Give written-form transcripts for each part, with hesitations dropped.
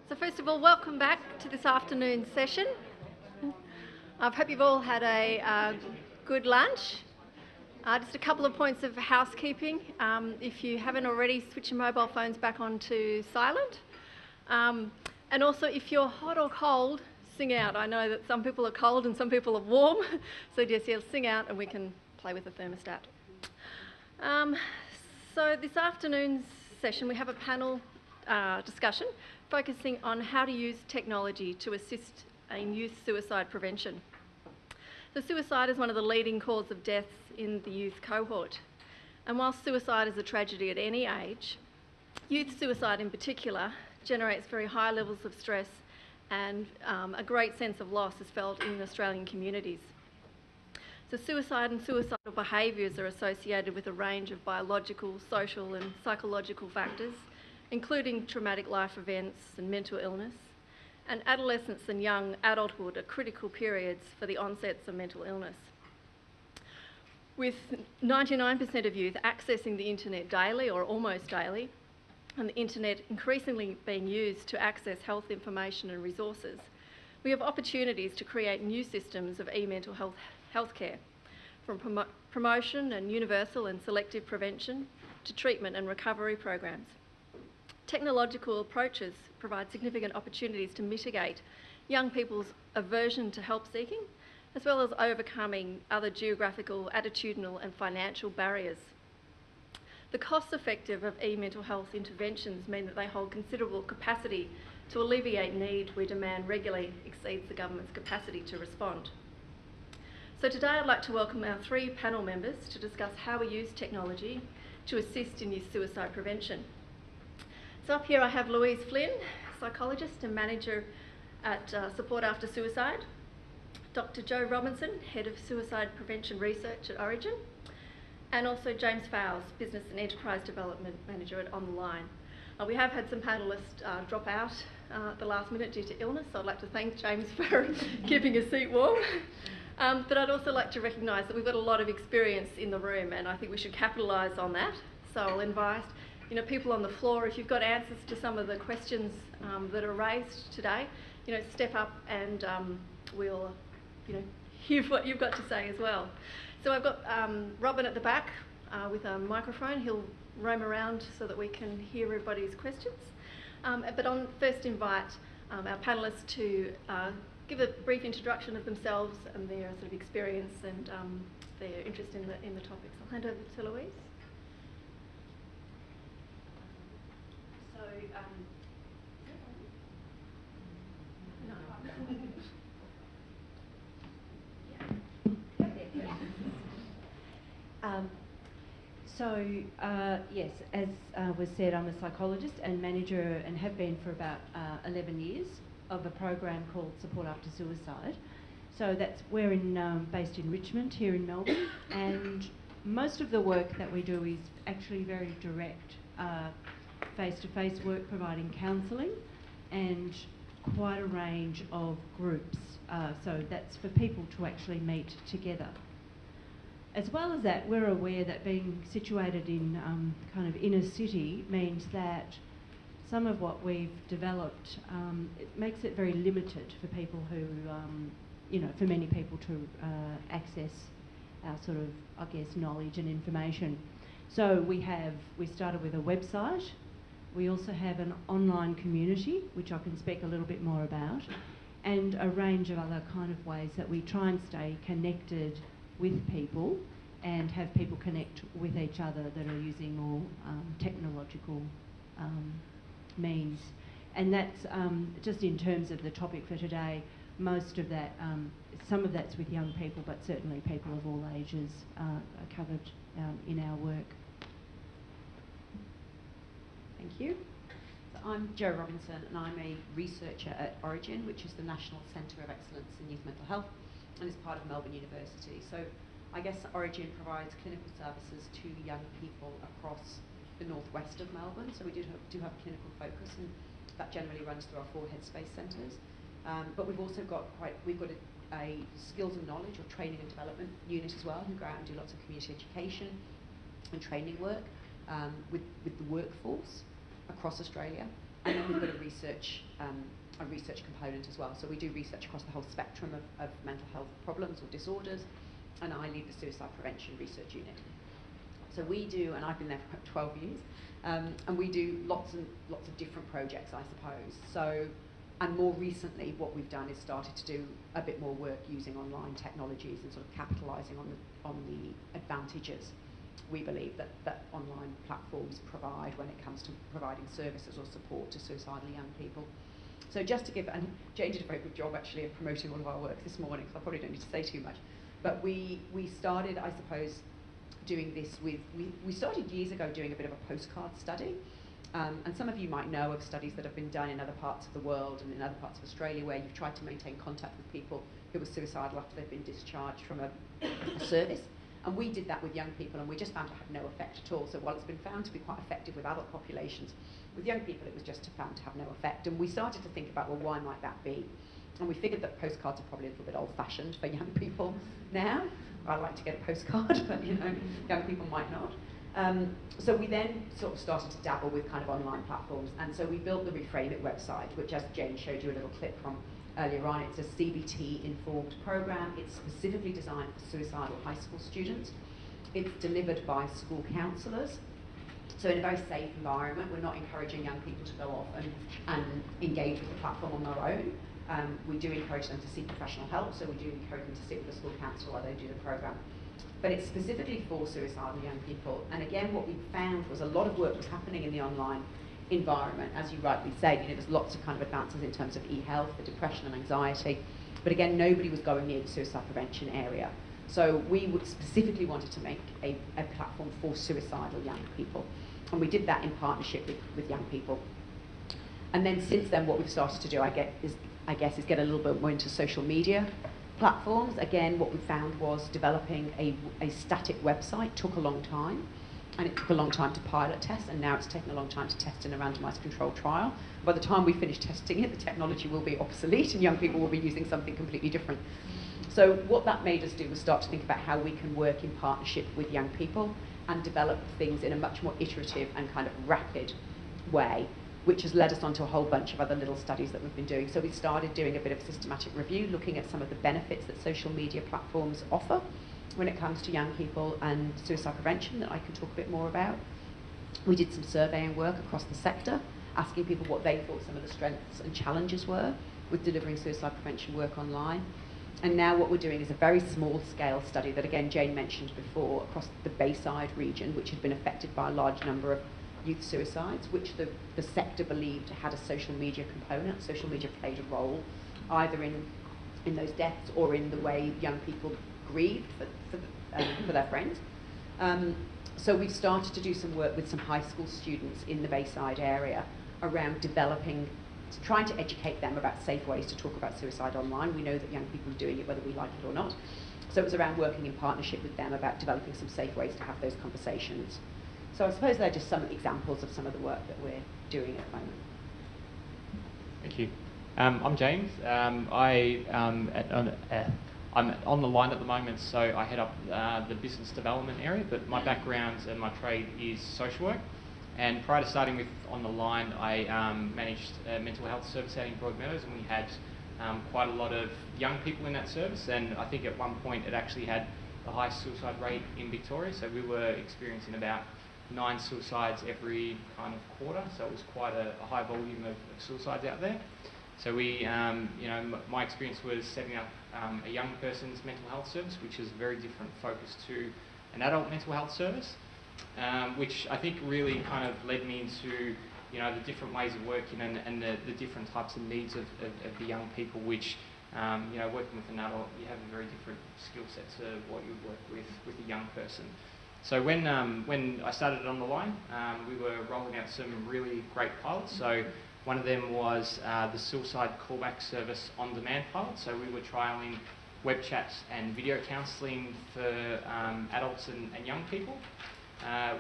So first of all, welcome back to this afternoon's session. I hope you've all had a good lunch. Just a couple of points of housekeeping. If you haven't already, switch your mobile phones back onto silent. And also, if you're hot or cold, sing out. I know that some people are cold and some people are warm. So just sing out and we can play with the thermostat. So this afternoon's session, we have a panel discussion focusing on how to use technology to assist in youth suicide prevention. So suicide is one of the leading causes of deaths in the youth cohort. And whilst suicide is a tragedy at any age, youth suicide in particular generates very high levels of stress and a great sense of loss is felt in Australian communities. So suicide and suicidal behaviours are associated with a range of biological, social and psychological factors, including traumatic life events and mental illness. And adolescence and young adulthood are critical periods for the onsets of mental illness. With 99% of youth accessing the internet daily or almost daily, and the internet increasingly being used to access health information and resources, we have opportunities to create new systems of e-mental health care, from promotion and universal and selective prevention to treatment and recovery programs. Technological approaches provide significant opportunities to mitigate young people's aversion to help seeking, as well as overcoming other geographical, attitudinal and financial barriers. The cost effective of e-mental health interventions mean that they hold considerable capacity to alleviate need where demand regularly exceeds the government's capacity to respond. So today I'd like to welcome our three panel members to discuss how we use technology to assist in youth suicide prevention. So up here I have Louise Flynn, psychologist and manager at Support After Suicide, Dr. Joe Robinson, head of suicide prevention research at Origin, and also James Fowles, business and enterprise development manager at On The Line. We have had some panellists drop out at the last minute due to illness, so I'd like to thank James for keeping his seat warm. But I'd also like to recognise that we've got a lot of experience in the room and I think we should capitalise on that. So I'll invite people on the floor, if you've got answers to some of the questions that are raised today, step up and we'll hear what you've got to say as well. So I've got Robin at the back with a microphone. He'll roam around so that we can hear everybody's questions. But I'll first invite our panellists to give a brief introduction of themselves and their sort of experience and their interest in the topics. I'll hand over to Louise. Yes, as was said, I'm a psychologist and manager and have been for about 11 years of a program called Support After Suicide. So we're based in Richmond here in Melbourne, and most of the work that we do is actually very direct, face-to-face work, providing counselling and quite a range of groups. So that's for people to actually meet together. As well as that, we're aware that being situated in kind of inner city means that some of what we've developed, it makes it very limited for people who, for many people to access our sort of, I guess, knowledge and information. So we started with a website. We also have an online community, which I can speak a little bit more about, and a range of other kind of ways that we try and stay connected with people and have people connect with each other that are using more technological means. And that's just in terms of the topic for today, most of that, some of that's with young people, but certainly people of all ages are covered in our work. Thank you. So I'm Jo Robinson and I'm a researcher at Origin, which is the National Centre of Excellence in Youth Mental Health and is part of Melbourne University. So I guess Origin provides clinical services to young people across the northwest of Melbourne. So we do have a clinical focus, and that generally runs through our 4 headspace centres. But we've also got a skills and knowledge or training and development unit as well, who go out and do lots of community education and training work with the workforce across Australia. And then we've got a research component as well. So we do research across the whole spectrum of mental health problems or disorders, and I lead the suicide prevention research unit. So we do, and I've been there for 12 years, and we do lots and lots of different projects, I suppose. So, and more recently, what we've done is started to do a bit more work using online technologies and sort of capitalising on the advantages we believe that online platforms provide when it comes to providing services or support to suicidal young people. So just to give, and Jane did a very good job actually of promoting all of our work this morning, so I probably don't need to say too much. But we started, I suppose, doing this with, we started years ago doing a bit of a postcard study. And some of you might know of studies that have been done in other parts of the world and in other parts of Australia where you've tried to maintain contact with people who were suicidal after they've been discharged from a service. And we did that with young people, and we just found it had no effect at all. So while it's been found to be quite effective with adult populations, with young people it was just found to have no effect. And we started to think about, well, why might that be? And we figured that postcards are probably a little bit old-fashioned for young people now. I like to get a postcard, but you know, young people might not. So we then sort of started to dabble with kind of online platforms, and so we built the Reframe It website, which, as Jane showed you a little clip from earlier on, it's a CBT-informed program. It's specifically designed for suicidal high school students. It's delivered by school counsellors. So in a very safe environment, we're not encouraging young people to go off and engage with the platform on their own. We do encourage them to seek professional help, so we do encourage them to sit with a school counsellor while they do the program. But it's specifically for suicidal young people. And again, what we found was a lot of work was happening in the online environment. As you rightly said, you know, there's lots of kind of advances in terms of e-health, the depression and anxiety. But again, nobody was going near the suicide prevention area. So we specifically wanted to make a platform for suicidal young people. And we did that in partnership with young people. And then since then, what we've started to do, I guess, is get a little bit more into social media platforms. Again, what we found was developing a static website took a long time, and it took a long time to pilot test, and now it's taken a long time to test in a randomised controlled trial. By the time we finish testing it, the technology will be obsolete and young people will be using something completely different. So what that made us do was start to think about how we can work in partnership with young people and develop things in a much more iterative and kind of rapid way, which has led us onto a whole bunch of other little studies that we've been doing. So we started doing a bit of systematic review, looking at some of the benefits that social media platforms offer when it comes to young people and suicide prevention that I can talk a bit more about. We did some surveying work across the sector, asking people what they thought some of the strengths and challenges were with delivering suicide prevention work online. And now what we're doing is a very small scale study that, again, Jane mentioned before, across the Bayside region, which had been affected by a large number of youth suicides, which the sector believed had a social media component. Social media played a role either in those deaths or in the way young people grieved for their friends. So we've started to do some work with some high school students in the Bayside area around trying to educate them about safe ways to talk about suicide online. We know that young people are doing it whether we like it or not. So it was around working in partnership with them about developing some safe ways to have those conversations. So I suppose they're just some examples of some of the work that we're doing at the moment. Thank you. I'm James. I'm on the line at the moment, so I head up the business development area, but my background and my trade is social work. And prior to starting with On the Line, I managed a mental health service out in Broadmeadows, and we had quite a lot of young people in that service, and I think at one point it actually had the highest suicide rate in Victoria, so we were experiencing about 9 suicides every kind of quarter, so it was quite a high volume of suicides out there. So we, my experience was setting up a young person's mental health service, which is a very different focus to an adult mental health service, which I think really kind of led me into, the different ways of working and the different types of needs of the young people, which, working with an adult, you have a very different skill set to what you would work with a young person. So when I started On the Line, we were rolling out some really great pilots. So one of them was the suicide callback service on demand pilot. So we were trialling web chats and video counselling for adults and young people.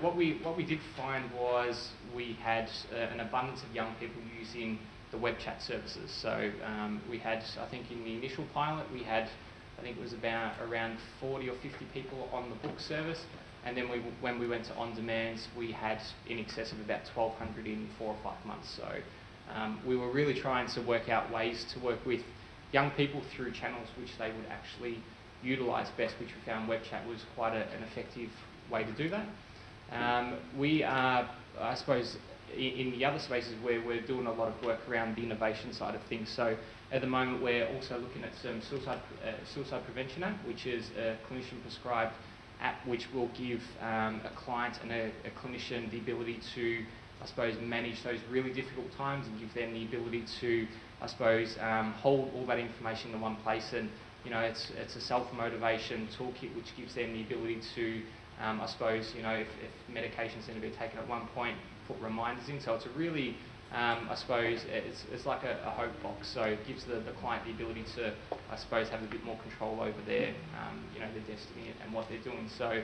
What we did find was we had an abundance of young people using the web chat services. So we had, I think in the initial pilot, we had, I think it was around 40 or 50 people on the book service. And then when we went to on-demands, we had in excess of about 1,200 in 4 or 5 months. So we were really trying to work out ways to work with young people through channels which they would actually utilise best, which we found web chat was quite an effective way to do that. We are, I suppose, in the other spaces where we're doing a lot of work around the innovation side of things. So at the moment we're also looking at some suicide prevention app, which is a clinician prescribed app which will give a client and a clinician the ability to, I suppose, manage those really difficult times and give them the ability to, I suppose, hold all that information in one place. And you know, it's a self-motivation toolkit which gives them the ability to, I suppose, you know, if medication's going to be taken at one point, put reminders in. So it's a really, I suppose, it's like a hope box. So it gives the client the ability to, I suppose, have a bit more control over their, you know, their destiny and what they're doing. So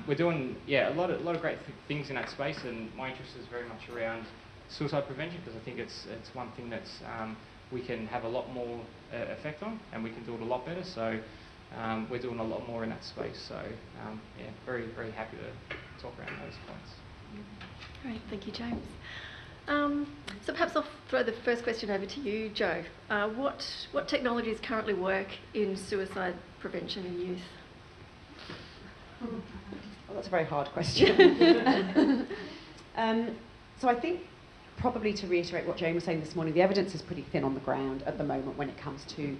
we're doing, yeah, a lot of great things in that space, and my interest is very much around suicide prevention, because I think it's one thing that's we can have a lot more effect on, and we can do it a lot better. So we're doing a lot more in that space. So yeah, very, very happy to talk around those points. Great, thank you, James. So perhaps I'll throw the first question over to you, Jo. What technologies currently work in suicide prevention in youth? Well, that's a very hard question. So I think, probably to reiterate what Jane was saying this morning, the evidence is pretty thin on the ground at the moment when it comes to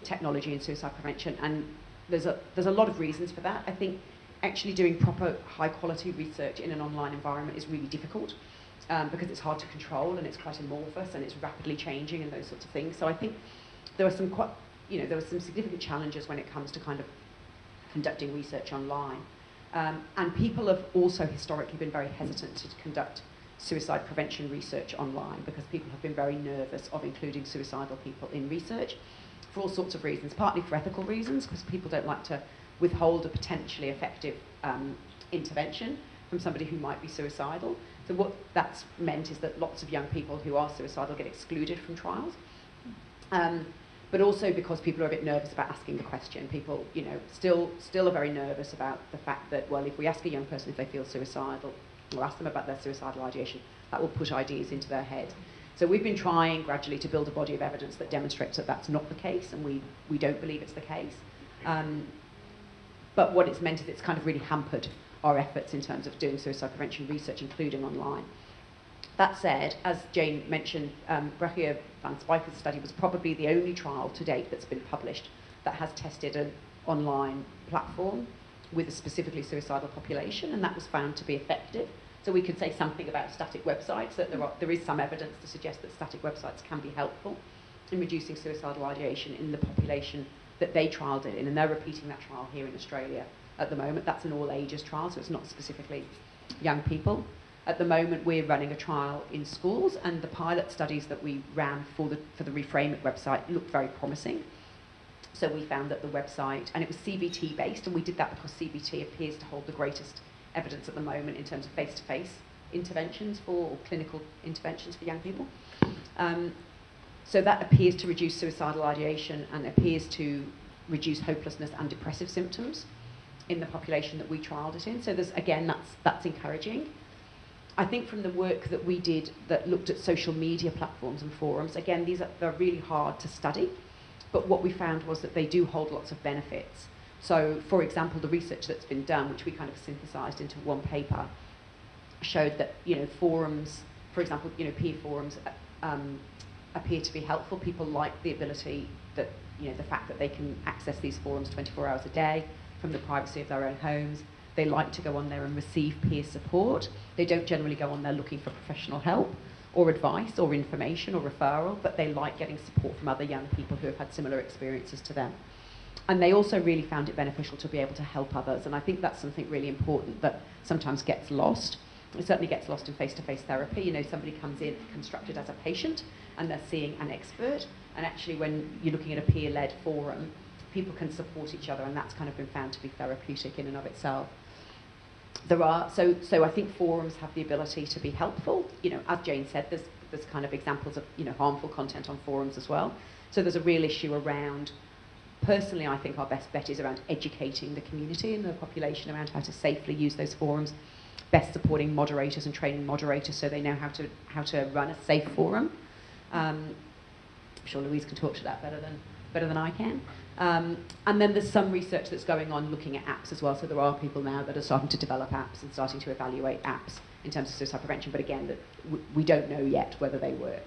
technology and suicide prevention, and there's a lot of reasons for that. I think actually doing proper high quality research in an online environment is really difficult, because it's hard to control and it's quite amorphous and it's rapidly changing and those sorts of things. So I think there were some some significant challenges when it comes to kind of conducting research online. And people have also historically been very hesitant to conduct suicide prevention research online, because people have been very nervous of including suicidal people in research for all sorts of reasons, partly for ethical reasons, because people don't like to withhold a potentially effective intervention from somebody who might be suicidal. So what that's meant is that lots of young people who are suicidal get excluded from trials. But also because people are a bit nervous about asking the question. People, you know, still are very nervous about the fact that, well, if we ask a young person if they feel suicidal, or ask them about their suicidal ideation, that will put ideas into their head. So we've been trying gradually to build a body of evidence that demonstrates that that's not the case, and we don't believe it's the case. But what it's meant is it's kind of really hampered our efforts in terms of doing suicide prevention research, including online. That said, as Jane mentioned, Brachia van Spijker's study was probably the only trial to date that's been published that has tested an online platform with a specifically suicidal population, and that was found to be effective. So we could say something about static websites, that there is some evidence to suggest that static websites can be helpful in reducing suicidal ideation in the population that they trialled it in, and they're repeating that trial here in Australia at the moment. That's an all ages trial, so it's not specifically young people. At the moment, we're running a trial in schools, and the pilot studies that we ran for the Reframe It website looked very promising. So we found that the website, and it was CBT based, and we did that because CBT appears to hold the greatest evidence at the moment in terms of face-to-face interventions or clinical interventions for young people. So that appears to reduce suicidal ideation and appears to reduce hopelessness and depressive symptoms in the population that we trialled it in. So there's, again, that's encouraging. I think from the work that we did that looked at social media platforms and forums, again, they're really hard to study, but what we found was that they do hold lots of benefits. So, for example, the research that's been done, which we kind of synthesised into one paper, showed that, you know, forums, for example, you know, peer forums appear to be helpful. People like the ability that, you know, the fact that they can access these forums 24 hours a day from the privacy of their own homes. They like to go on there and receive peer support. They don't generally go on there looking for professional help or advice or information or referral, but they like getting support from other young people who have had similar experiences to them. And they also really found it beneficial to be able to help others. And I think that's something really important that sometimes gets lost. It certainly gets lost in face-to-face therapy. You know, somebody comes in constructed as a patient and they're seeing an expert. And actually when you're looking at a peer-led forum, people can support each other, and that's kind of been found to be therapeutic in and of itself. So I think forums have the ability to be helpful. You know, as Jane said, there's kind of examples of, you know, harmful content on forums as well. So there's a real issue around, personally, I think our best bet is around educating the community and the population around how to safely use those forums, best supporting moderators and training moderators so they know how to run a safe forum. I'm sure Louise can talk to that better than I can. And then there's some research that's going on looking at apps as well. So there are people now that are starting to develop apps and starting to evaluate apps in terms of suicide prevention. But again, that we don't know yet whether they work.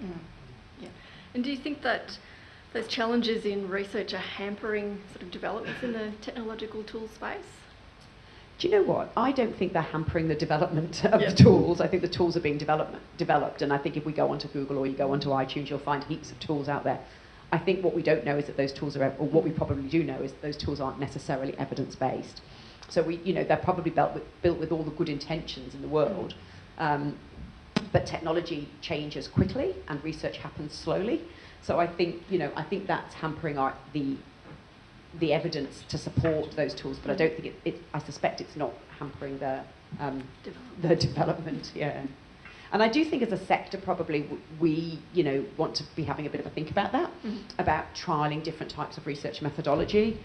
Yeah. And do you think that those challenges in research are hampering sort of developments in the technological tool space? Do you know what? I don't think they're hampering the development of the tools. I think the tools are being developed. And I think if we go onto Google or you go onto iTunes, you'll find heaps of tools out there. I think what we don't know is that those tools are, or what we probably do know is that those tools aren't necessarily evidence-based. So they're probably built with all the good intentions in the world. But technology changes quickly and research happens slowly. So I think that's hampering the evidence to support those tools, but I don't think I suspect it's not hampering the development. Yeah. And I do think as a sector probably we want to be having a bit of a think about that, about trialling different types of research methodology,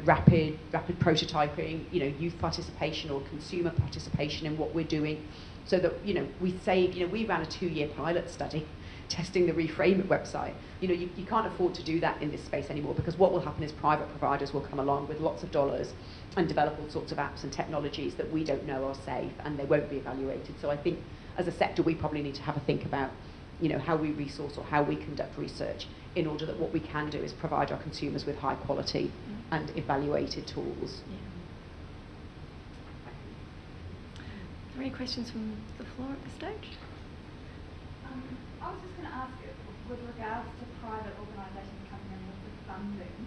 rapid prototyping, youth participation or consumer participation in what we're doing, so that we ran a 2-year pilot study testing the Reframe It website. You can't afford to do that in this space anymore, because what will happen is private providers will come along with lots of dollars and develop all sorts of apps and technologies that we don't know are safe, and they won't be evaluated. So I think as a sector we probably need to have a think about how we resource or how we conduct research in order that what we can do is provide our consumers with high quality and evaluated tools. Are there any questions from the floor at this stage? I was just going to ask, with regards to private organisations coming in with funding,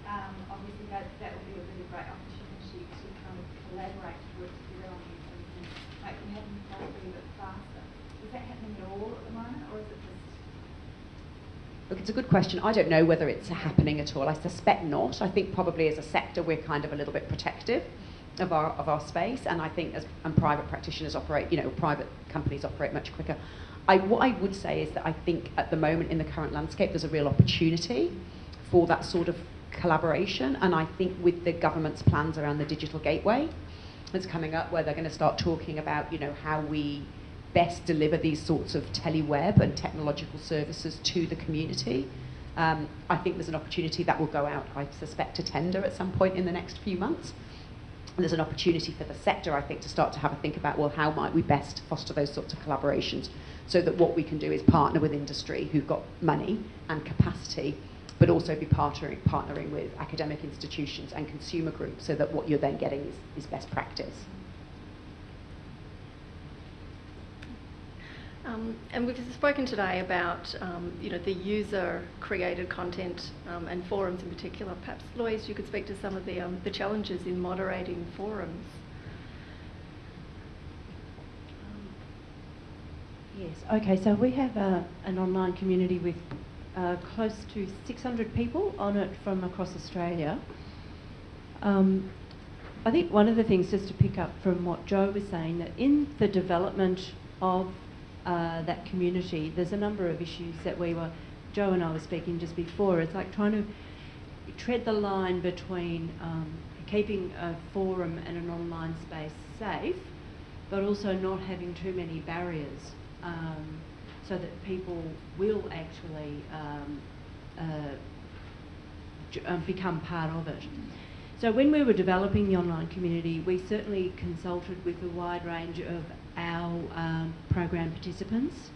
obviously that would be a really great opportunity to kind of collaborate to work together on these things and make them happen faster, a bit faster. Is that happening at all at the moment, or is it just... Look, it's a good question. I don't know whether it's happening at all. I suspect not. I think probably as a sector we're kind of a little bit protective of our space, and I think and private practitioners operate, private companies operate much quicker. What I would say is that I think at the moment in the current landscape there's a real opportunity for that sort of collaboration, and I think with the government's plans around the digital gateway that's coming up, where they're going to start talking about how we best deliver these sorts of teleweb and technological services to the community, I think there's an opportunity that will go out, I suspect, to tender at some point in the next few months. And there's an opportunity for the sector, I think, to start to have a think about, well, how might we best foster those sorts of collaborations, so that what we can do is partner with industry who've got money and capacity, but also be partnering with academic institutions and consumer groups, so that what you're then getting is best practice. And we've spoken today about the user-created content and forums in particular. Perhaps, Louise, you could speak to some of the challenges in moderating forums. Yes, okay, so we have an online community with close to 600 people on it from across Australia. I think one of the things, just to pick up from what Jo was saying, that in the development of that community, there's a number of issues that Jo and I were speaking just before. It's like trying to tread the line between keeping a forum and an online space safe, but also not having too many barriers, so that people will actually become part of it. So when we were developing the online community, we certainly consulted with a wide range of our program participants.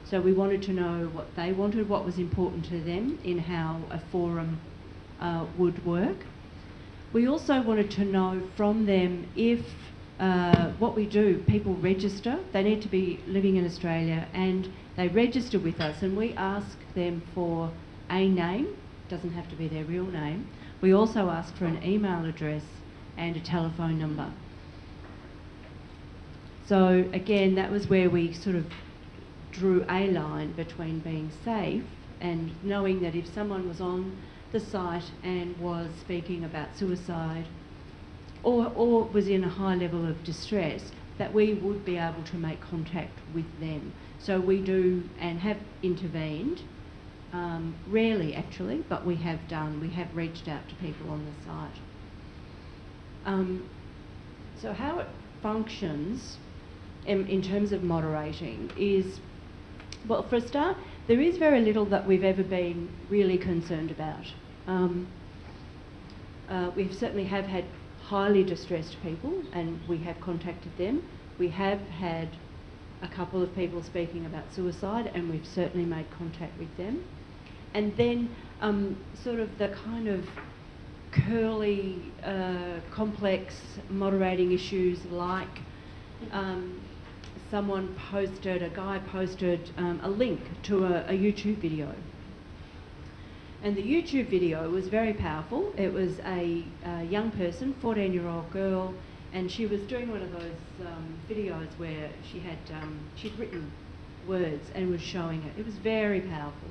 So we wanted to know what they wanted, what was important to them in how a forum would work. We also wanted to know from them if what we do, people register, they need to be living in Australia, and they register with us, and we ask them for a name, doesn't have to be their real name. We also ask for an email address and a telephone number. So again, that was where we sort of drew a line between being safe and knowing that if someone was on the site and was speaking about suicide or was in a high level of distress, that we would be able to make contact with them. So we do and have intervened, rarely actually, but we have reached out to people on the site. So how it functions in terms of moderating is, well, for a start, There is very little that we've ever been really concerned about. We certainly have had highly distressed people, and we have contacted them. We have had a couple of people speaking about suicide, and we've certainly made contact with them. And then sort of the kind of curly, complex moderating issues like a guy posted a link to a YouTube video. And the YouTube video was very powerful. It was a young person, 14-year-old girl, and she was doing one of those videos where she'd written words and was showing it. It was very powerful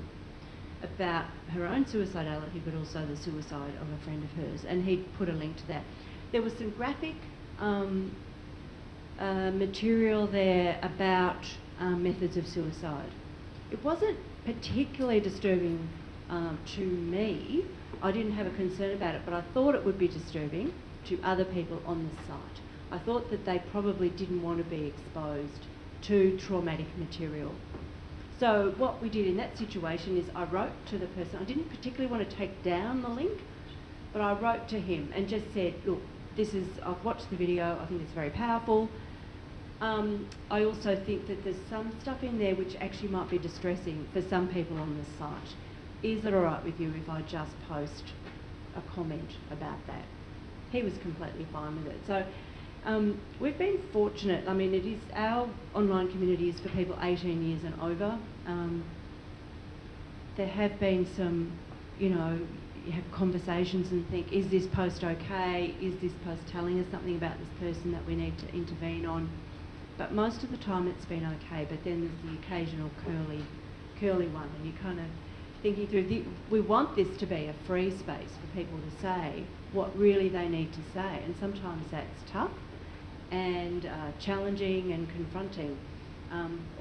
about her own suicidality, but also the suicide of a friend of hers, and he'd put a link to that. There was some graphic material there about methods of suicide. It wasn't particularly disturbing to me. I didn't have a concern about it, but I thought it would be disturbing to other people on the site. I thought that they probably didn't want to be exposed to traumatic material. So what we did in that situation is I wrote to the person. I didn't particularly want to take down the link, but I wrote to him and just said, look, I've watched the video, I think it's very powerful. I also think that there's some stuff in there which actually might be distressing for some people on the site. Is it all right with you if I just post a comment about that? He was completely fine with it. So we've been fortunate. I mean, our online community is for people 18 years and over. There have been some, you have conversations and think, is this post okay? Is this post telling us something about this person that we need to intervene on? But most of the time it's been okay, but then there's the occasional curly one, and you're kind of thinking through, we want this to be a free space for people to say what really they need to say, and sometimes that's tough and challenging and confronting.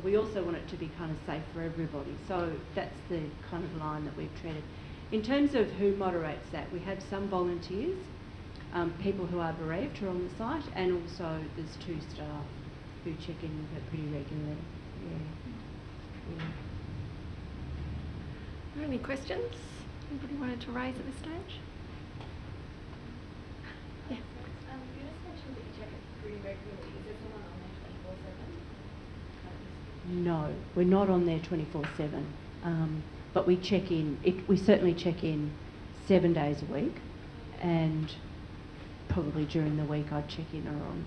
We also want it to be kind of safe for everybody, so that's the kind of line that we've treaded. In terms of who moderates that, we have some volunteers, people who are bereaved who are on the site, and also there's 2 staff who check in pretty regularly. Yeah. Are there any questions anybody wanted to raise at this stage? Yeah. You just mentioned that you check it pretty regularly. Is there someone on there 24/7? No, we're not on there 24/7, but we check in. We certainly check in 7 days a week, and probably during the week I'd check in on,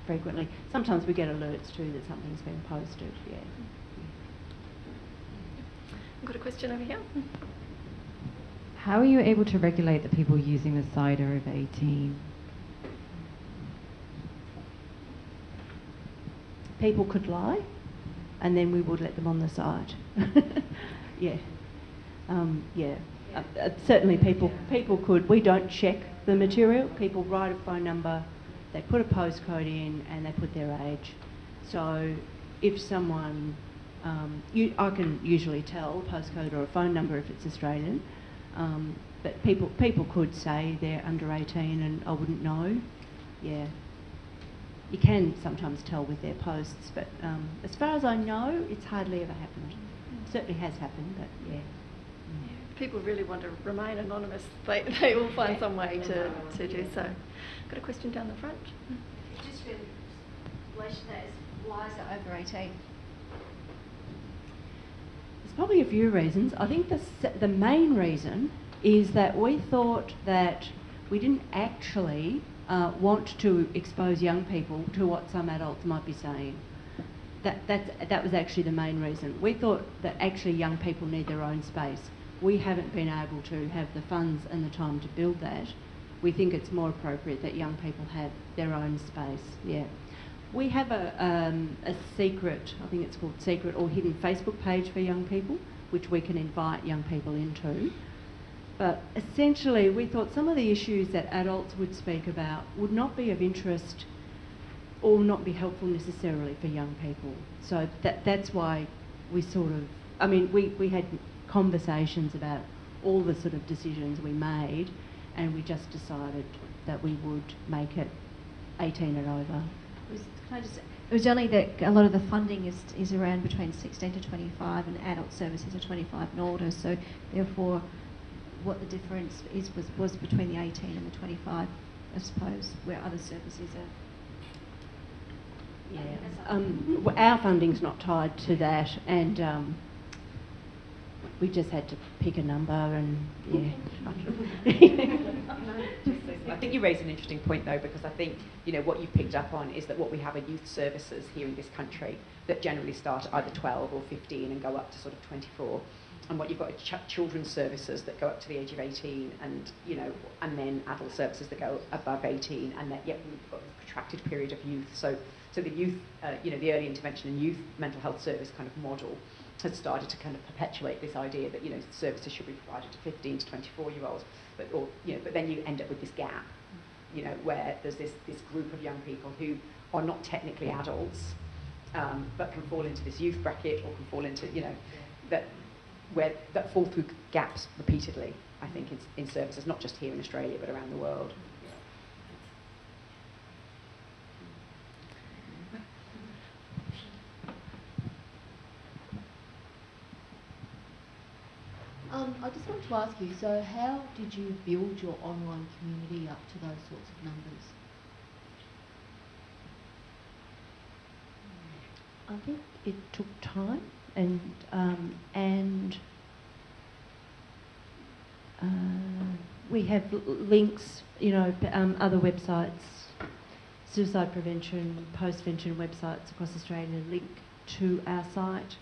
frequently. Sometimes we get alerts too that something's been posted. Yeah. I've got a question over here. How are you able to regulate the people using the site are over 18? People could lie, and then we would let them on the site. Yeah. Certainly people could. We don't check the material. People write a phone number, they put a postcode in, and they put their age. So if someone, I can usually tell a postcode or a phone number if it's Australian, but people could say they're under 18 and I wouldn't know. Yeah. You can sometimes tell with their posts, but as far as I know, it's hardly ever happened. Certainly has happened, but yeah. If people really want to remain anonymous, they will find some way to do so. Got a question down the front? Just in relation to that, why is it over 18? There's probably a few reasons. I think the main reason is that we thought that we didn't actually want to expose young people to what some adults might be saying. That was actually the main reason. We thought that actually young people need their own space. We haven't been able to have the funds and the time to build that. We think it's more appropriate that young people have their own space. Yeah. We have a secret, I think it's called secret or hidden Facebook page for young people, which we can invite young people into. But essentially, we thought some of the issues that adults would speak about would not be of interest or not be helpful necessarily for young people. So that's why we we had conversations about all the sort of decisions we made, and we just decided that we would make it 18 and over. It was only that a lot of the funding is around between 16 to 25, and adult services are 25 and older. So therefore, what the difference was between the 18 and the 25, I suppose, where other services are. Yeah, our funding's not tied to that, and we just had to pick a number, and I think you raise an interesting point though, because I think what you've picked up on is that what we have are youth services here in this country that generally start at either 12 or 15 and go up to sort of 24. And what you've got are children's services that go up to the age of 18, and and then adult services that go above 18, and that yet we've got this protracted period of youth. So the youth, the early intervention and youth mental health service kind of model has started to kind of perpetuate this idea that services should be provided to 15 to 24-year-olds, but then you end up with this gap, where there's this group of young people who are not technically adults, but can fall into this youth bracket, or can fall into that fall through gaps repeatedly, I think, in services, not just here in Australia, but around the world. I just wanted to ask you, so how did you build your online community up to those sorts of numbers? I think it took time, and we have links, other websites, suicide prevention, post-vention websites across Australia link to our site.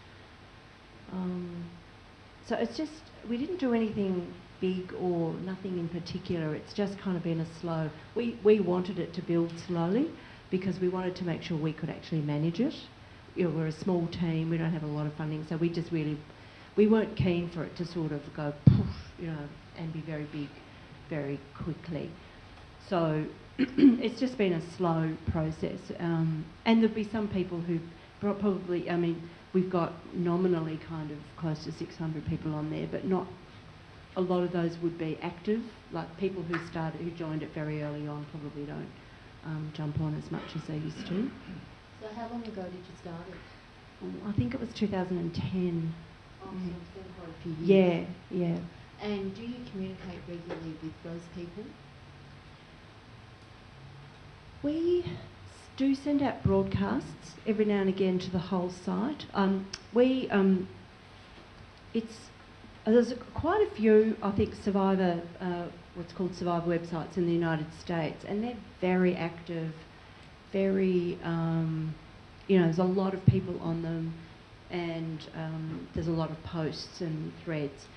So it's just, we didn't do anything big or nothing in particular. It's just kind of been a slow, we wanted it to build slowly because we wanted to make sure we could actually manage it. We're a small team, we don't have a lot of funding, so we just really, we weren't keen for it to sort of go poof, and be very big very quickly. So it's just been a slow process. And there'll be some people who probably, we've got nominally kind of close to 600 people on there, but not a lot of those would be active. Like people who joined it very early on probably don't jump on as much as they used to. So how long ago did you start it? I think it was 2010. Oh, so it's been quite a few years. Yeah. And do you communicate regularly with those people? We do send out broadcasts every now and again to the whole site. There's quite a few, I think, what's called survivor websites in the United States, and they're very active, very, there's a lot of people on them, and there's a lot of posts and threads.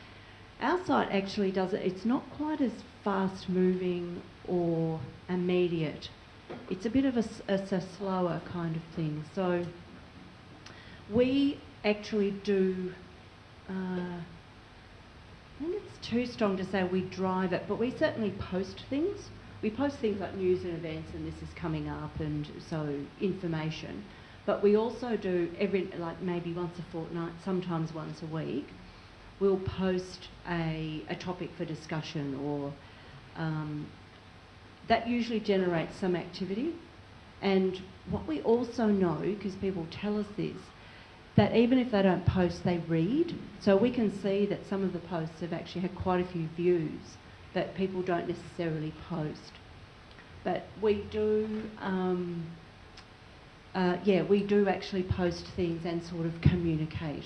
Our site actually does it, it's not quite as fast moving or immediate. It's a bit of a slower kind of thing. So we actually do, I think it's too strong to say we drive it, but we certainly post things. We post things like news and events, and this is coming up, and so information. But we also do maybe once a fortnight, sometimes once a week, we'll post a topic for discussion, or that usually generates some activity. And what we also know, because people tell us this, that even if they don't post, they read. So we can see that some of the posts have actually had quite a few views that people don't necessarily post. But we do, we do actually post things and sort of communicate.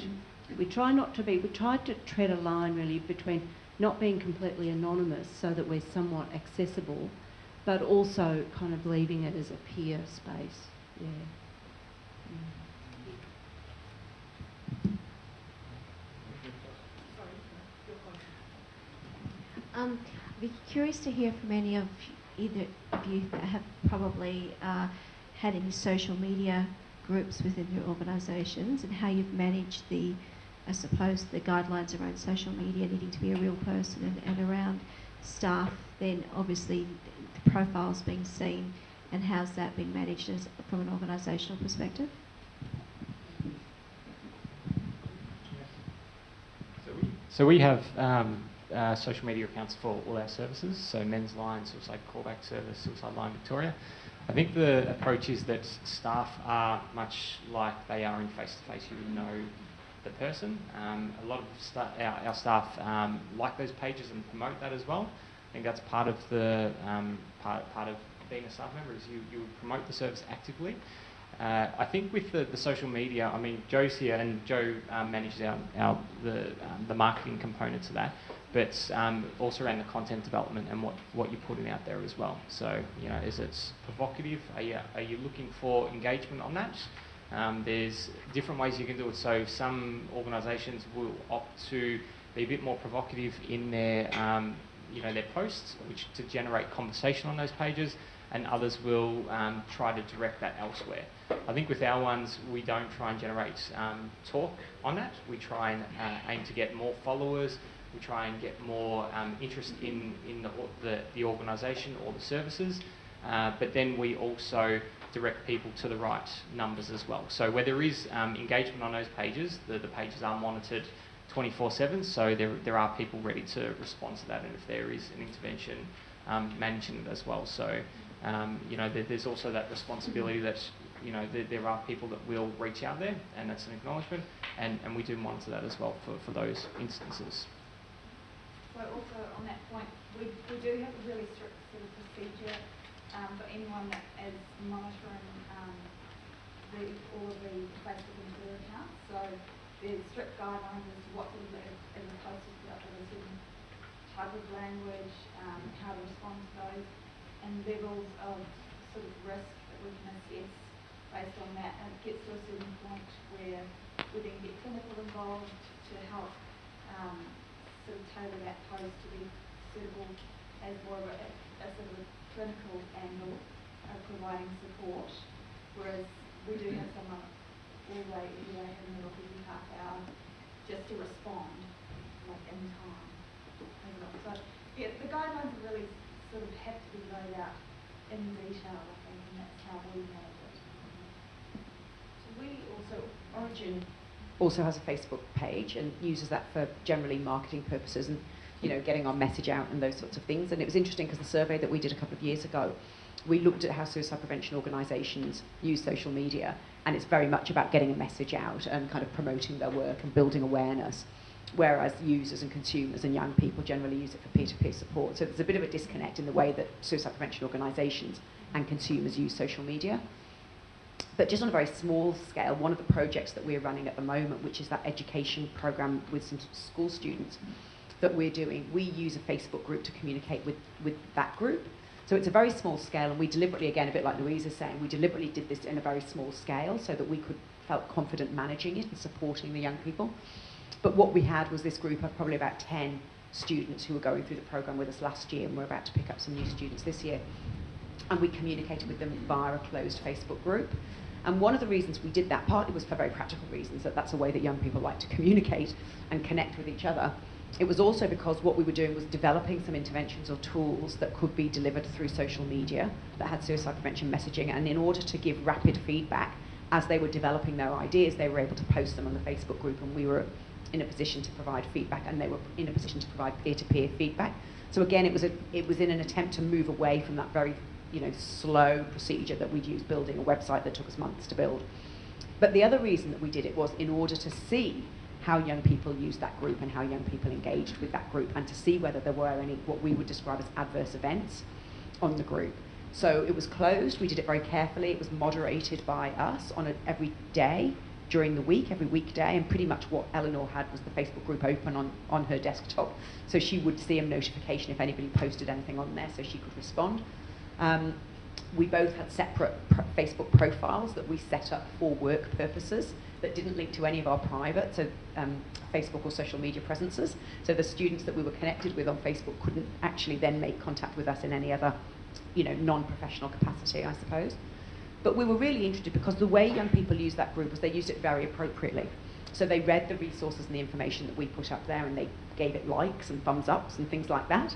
We try to tread a line really between not being completely anonymous so that we're somewhat accessible, but also kind of leaving it as a peer space. Yeah. I'd be curious to hear from any of either of you that have probably had any social media groups within your organisations, and how you've managed the guidelines around social media needing to be a real person, and around staff then obviously the profiles being seen, and how's that been managed from an organisational perspective? So we have social media accounts for all our services, so Men's Line, Suicide Callback Service, Suicide Line Victoria. I think the approach is that staff are much like they are in face-to-face. You know the person. A lot of our staff like those pages and promote that as well. I think that's part of the part of being a staff member is you would promote the service actively. I think with the social media, I mean, Joe's here and Joe manages the marketing component to that, but also around the content development and what you're putting out there as well. So, you know, is it provocative? Are you looking for engagement on that? There's different ways you can do it. So some organisations will opt to be a bit more provocative in their their posts, which to generate conversation on those pages, and others will try to direct that elsewhere. I think with our ones, we don't try and generate talk on that. We try and aim to get more followers. We try and get more interest in the organisation or the services. But then we also direct people to the right numbers as well. So where there is engagement on those pages, the pages are monitored 24/7, so there are people ready to respond to that, and if there is an intervention, managing it as well. So there's also that responsibility that there are people that will reach out there, and that's an acknowledgement, and we do monitor that as well for those instances. So also on that point, we do have a really strict sort of procedure for anyone that is monitoring all of the Facebook and Twitter accounts. So there's strict guidelines as to what sort of is posted to a certain type of language, how to respond to those, and levels of sort of risk that we can assess based on that. And it gets to a certain point where we then get clinical involved to help sort of tailor that post to be suitable as more of a sort of a clinical angle of providing support, whereas we do have someone all day, every day in the middle, every half hour, just to respond, like in time as well. So yeah, the guidelines really sort of have to be laid out in detail, I think, and that's how we manage it. So we also, Origin also has a Facebook page and uses that for generally marketing purposes and getting our message out and those sorts of things. And it was interesting because the survey that we did a couple of years ago, we looked at how suicide prevention organisations use social media, and it's very much about getting a message out and kind of promoting their work and building awareness, whereas users and consumers and young people generally use it for peer-to-peer support. So there's a bit of a disconnect in the way that suicide prevention organisations and consumers use social media. But just on a very small scale, one of the projects that we're running at the moment, which is that education programme with some school students that we're doing, we use a Facebook group to communicate with that group. So it's a very small scale, and we deliberately, again, a bit like Louise is saying, we deliberately did this in a very small scale so that we felt confident managing it and supporting the young people. But what we had was this group of probably about 10 students who were going through the programme with us last year, and we're about to pick up some new students this year. And we communicated with them via a closed Facebook group. And one of the reasons we did that, partly was for very practical reasons, that that's a way that young people like to communicate and connect with each other. It was also because what we were doing was developing some interventions or tools that could be delivered through social media that had suicide prevention messaging, and in order to give rapid feedback as they were developing their ideas, they were able to post them on the Facebook group, and we were in a position to provide feedback, and they were in a position to provide peer-to-peer feedback. So again, it was in an attempt to move away from that very slow procedure that we'd use building a website that took us months to build. But the other reason that we did it was in order to see how young people used that group and how young people engaged with that group, and to see whether there were any what we would describe as adverse events on the group. So it was closed, we did it very carefully, it was moderated by us on every day during the week, every weekday, and pretty much what Eleanor had was the Facebook group open on her desktop, so she would see a notification if anybody posted anything on there so she could respond. We both had separate Facebook profiles that we set up for work purposes that didn't link to any of our private, Facebook or social media presences. So the students that we were connected with on Facebook couldn't actually then make contact with us in any other, non-professional capacity, I suppose. But we were really interested because the way young people used that group was they used it very appropriately. So they read the resources and the information that we put up there, and they gave it likes and thumbs ups and things like that.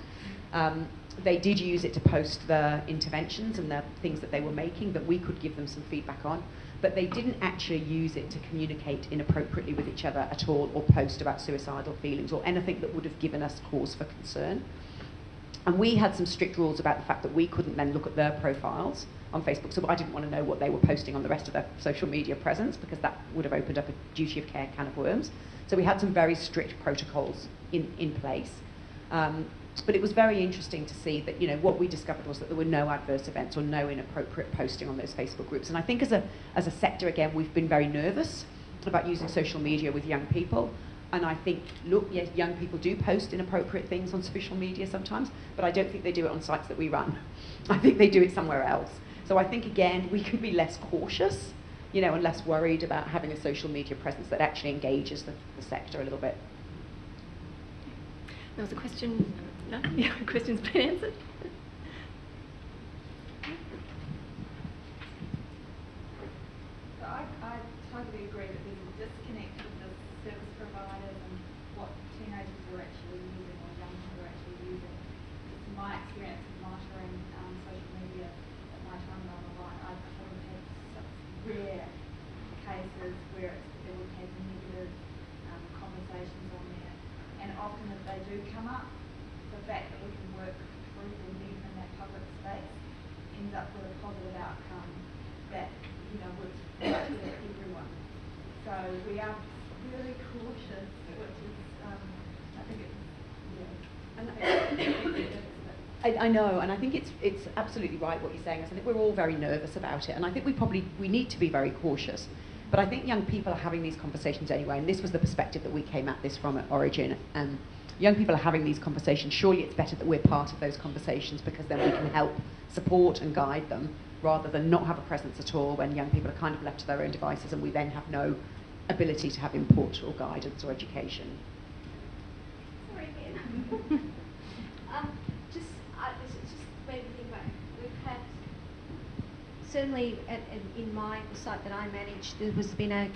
They did use it to post the interventions and the things that they were making that we could give them some feedback on, but they didn't actually use it to communicate inappropriately with each other at all, or post about suicidal feelings or anything that would have given us cause for concern. And we had some strict rules about the fact that we couldn't then look at their profiles on Facebook, so I didn't want to know what they were posting on the rest of their social media presence, because that would have opened up a duty of care can of worms. So we had some very strict protocols in place. But it was very interesting to see that, you know, what we discovered was that there were no adverse events or no inappropriate posting on those Facebook groups. And I think as a sector, again, we've been very nervous about using social media with young people. And I think, look, yes, young people do post inappropriate things on social media sometimes, but I don't think they do it on sites that we run. I think they do it somewhere else. So I think, again, we can be less cautious, you know, and less worried about having a social media presence that actually engages the sector a little bit. There was a question. No? Yeah, question's been answered. So I totally agree that there's a disconnect with the service providers and what teenagers are actually using or young people are actually using. It's my experience of monitoring social media at my time on the line. I've sort of had such rare cases where it would have negative conversations on there. And often if they do come up, the fact that we can work through them even in that public space ends up with a positive outcome that, you know, works for everyone. So we are really cautious, which is, I think it's, I know, and I think it's absolutely right what you're saying. I think we're all very nervous about it, and I think we need to be very cautious. But I think young people are having these conversations anyway, and this was the perspective that we came at this from at Origin. Young people are having these conversations. Surely it's better that we're part of those conversations, because then we can help support and guide them, rather than not have a presence at all when young people are kind of left to their own devices and we then have no ability to have input or guidance or education. Sorry, Ben. This just made me think about it. We've had, certainly in my site that I manage, there has been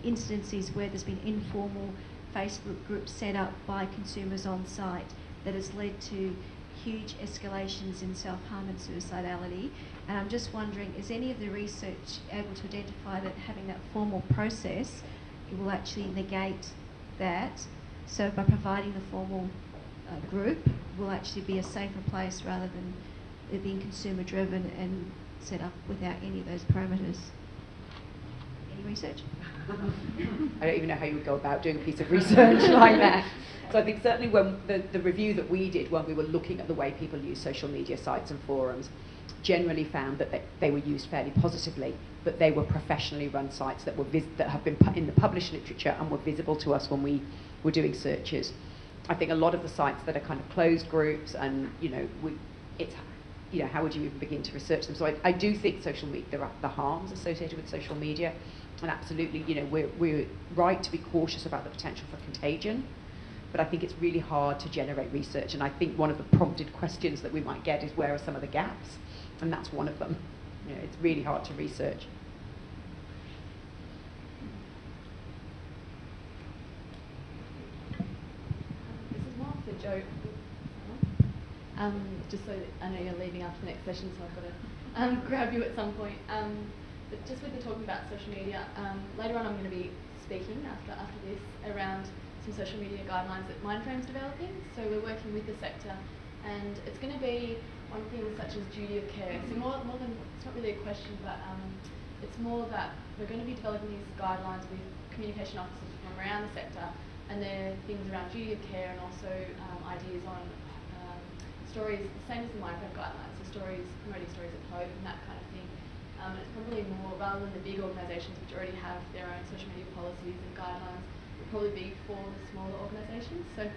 instances where there's been informal Facebook groups set up by consumers on site that has led to huge escalations in self-harm and suicidality. And I'm just wondering, is any of the research able to identify that having that formal process, it will actually negate that? So by providing the formal group, will actually be a safer place rather than it being consumer driven and set up without any of those parameters? Any research? I don't even know how you would go about doing a piece of research like that. So I think certainly when the review that we did when we were looking at the way people use social media sites and forums, generally found that they were used fairly positively, but they were professionally run sites that have been put in the published literature and were visible to us when we were doing searches. I think a lot of the sites that are kind of closed groups and, you know, it's, you know, how would you even begin to research them? So I do think social media, there are the harms associated with social media, and absolutely, you know, we're right to be cautious about the potential for contagion, but I think it's really hard to generate research, and I think one of the prompted questions that we might get is, where are some of the gaps? And that's one of them. You know, it's really hard to research. This is more for Joe. Just so that I know you're leaving after the next session, so I've got to grab you at some point. But just with the talking about social media, later on I'm going to be speaking after this around some social media guidelines that Mindframe's developing. So we're working with the sector, and it's going to be on things such as duty of care. So more than, it's not really a question, but it's more that we're going to be developing these guidelines with communication officers from around the sector, and they're things around duty of care and also ideas on stories, the same as the Mindframe guidelines, so stories, promoting stories of hope and that kind of thing. And it's probably more, rather than the big organisations which already have their own social media policies and guidelines, it would probably be for the smaller organisations. So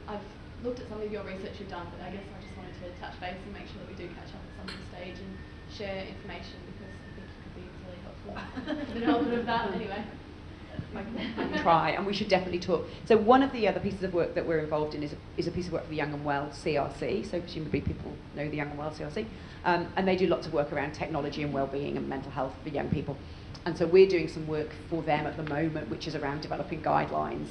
I've looked at some of your research you've done, but I guess I just wanted to touch base and make sure that we do catch up at some stage and share information, because I think it could be really helpful for the development of that anyway. I can try, and we should definitely talk. So one of the other pieces of work that we're involved in is a piece of work for the Young and Well CRC, so presumably people know the Young and Well CRC, and they do lots of work around technology and well-being and mental health for young people. And so we're doing some work for them at the moment, which is around developing guidelines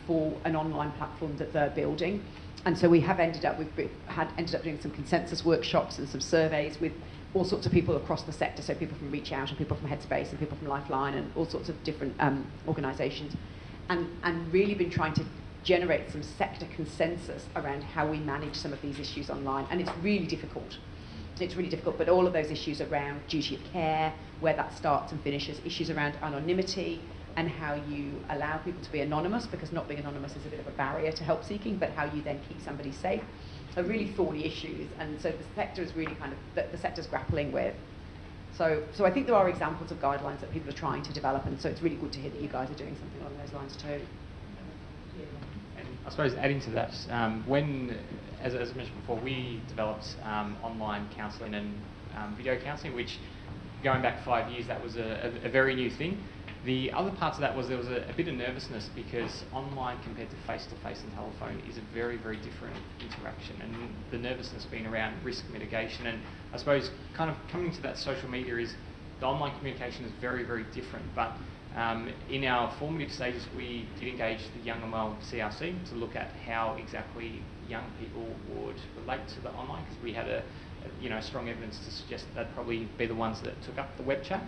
for an online platform that they're building. And so we have ended up doing some consensus workshops and some surveys with all sorts of people across the sector, so people from Reach Out and people from Headspace and people from Lifeline and all sorts of different organisations, and really been trying to generate some sector consensus around how we manage some of these issues online. And it's really difficult. It's really difficult, but all of those issues around duty of care, where that starts and finishes, issues around anonymity, and how you allow people to be anonymous, because not being anonymous is a bit of a barrier to help seeking, but how you then keep somebody safe, are really thorny issues. And so the sector is really kind of, the sector's grappling with. So I think there are examples of guidelines that people are trying to develop, and so it's really good to hear that you guys are doing something along those lines too. And I suppose adding to that, as I mentioned before, we developed online counselling and video counselling, which going back 5 years, that was a very new thing. The other parts of that was there was a bit of nervousness, because online compared to face-to-face and telephone is a very, very different interaction, and the nervousness being around risk mitigation. And I suppose kind of coming to that social media is the online communication is very, very different. But in our formative stages, we did engage the Young and Well CRC to look at how exactly young people would relate to the online, because we had strong evidence to suggest that they'd probably be the ones that took up the web chat,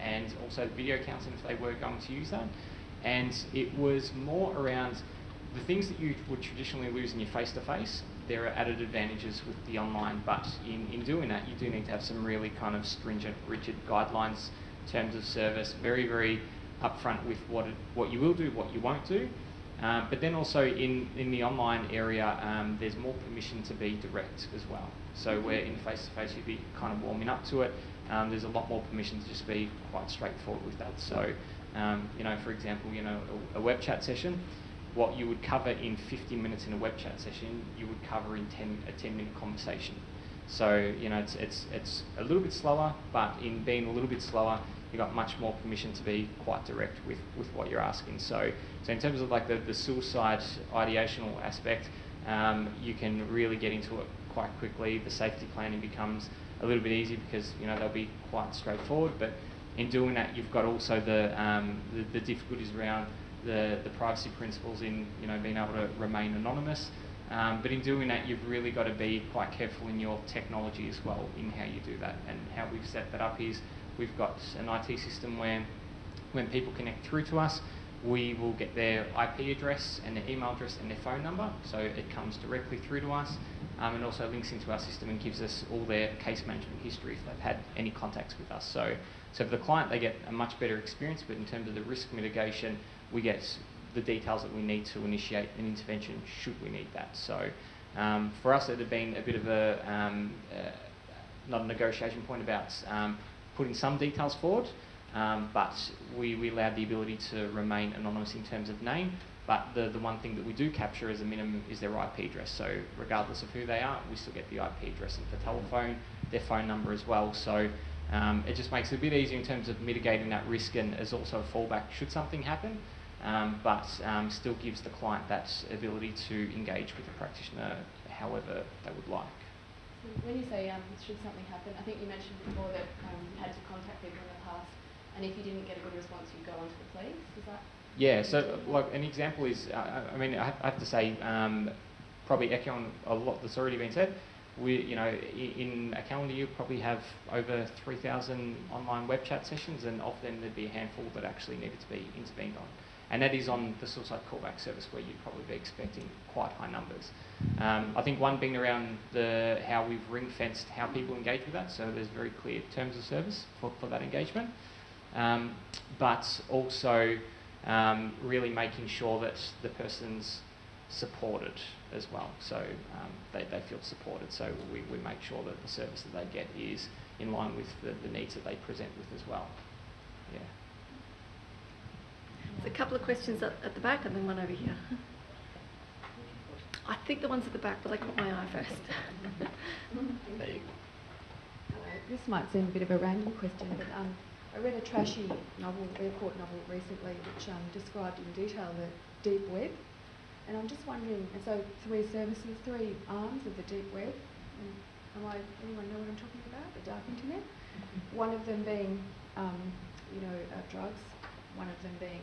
and also video counselling if they were going to use that. And it was more around the things that you would traditionally lose in your face-to-face. There are added advantages with the online, but in doing that, you do need to have some really kind of stringent, rigid guidelines, terms of service, very, very upfront with what you will do, what you won't do. But then also in the online area, there's more permission to be direct as well. So where in face-to-face you'd be kind of warming up to it, there's a lot more permission to just be quite straightforward with that. So, for example, a web chat session, what you would cover in 50 minutes in a web chat session, you would cover in a 10-minute conversation. So, it's a little bit slower, but in being a little bit slower, you've got much more permission to be quite direct with what you're asking. So in terms of like the suicide ideational aspect, you can really get into it quite quickly. The safety planning becomes a little bit easier because they'll be quite straightforward. But in doing that, you've got also the difficulties around the privacy principles in being able to remain anonymous. But in doing that, you've really got to be quite careful in your technology as well in how you do that. And how we've set that up is we've got an IT system where when people connect through to us, we will get their IP address and their email address and their phone number, so it comes directly through to us, and also links into our system and gives us all their case management history if they've had any contacts with us. So for the client, they get a much better experience, but in terms of the risk mitigation, we get the details that we need to initiate an intervention should we need that. So for us, it had been a bit of not a negotiation point about putting some details forward, but we allowed the ability to remain anonymous in terms of name, but the one thing that we do capture as a minimum is their IP address. So regardless of who they are, we still get the IP address and the telephone, their phone number as well. So it just makes it a bit easier in terms of mitigating that risk, and as also a fallback should something happen, but still gives the client that ability to engage with the practitioner however they would like. When you say should something happen, I think you mentioned before that you had to contact people in the past, and if you didn't get a good response, you'd go onto the police. Is that? Yeah. So, like an example is, I have to say, probably echoing a lot that's already been said. In a calendar year, probably have over 3,000 online web chat sessions, and of them there'd be a handful that actually needed to be intervened on. And that is on the suicide callback service, where you'd probably be expecting quite high numbers. I think one being around how we've ring-fenced how people engage with that, so there's very clear terms of service for that engagement, but also really making sure that the person's supported as well, so they feel supported, so we make sure that the service that they get is in line with the needs that they present with as well. Yeah. There's a couple of questions at the back and then one over here. I think the ones at the back, but they caught my eye first. There you go. This might seem a bit of a random question, but I read a trashy novel, airport novel recently, which described in detail the deep web. And I'm just wondering, and so three services, three arms of the deep web. And anyone know what I'm talking about? The dark internet. One of them being, drugs. One of them being,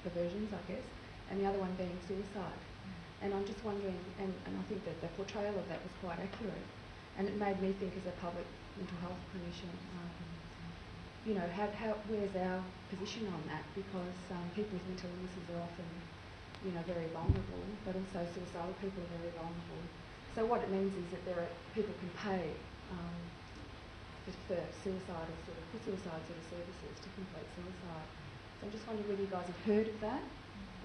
perversions, I guess, and the other one being suicide. And I'm just wondering, and I think that the portrayal of that was quite accurate, and it made me think as a public mental health clinician, where's our position on that? Because people with mental illnesses are often you know, very vulnerable, but also suicidal people are very vulnerable. So what it means is that people can pay for suicide services to complete suicide. So I'm just wondering whether you guys have heard of that,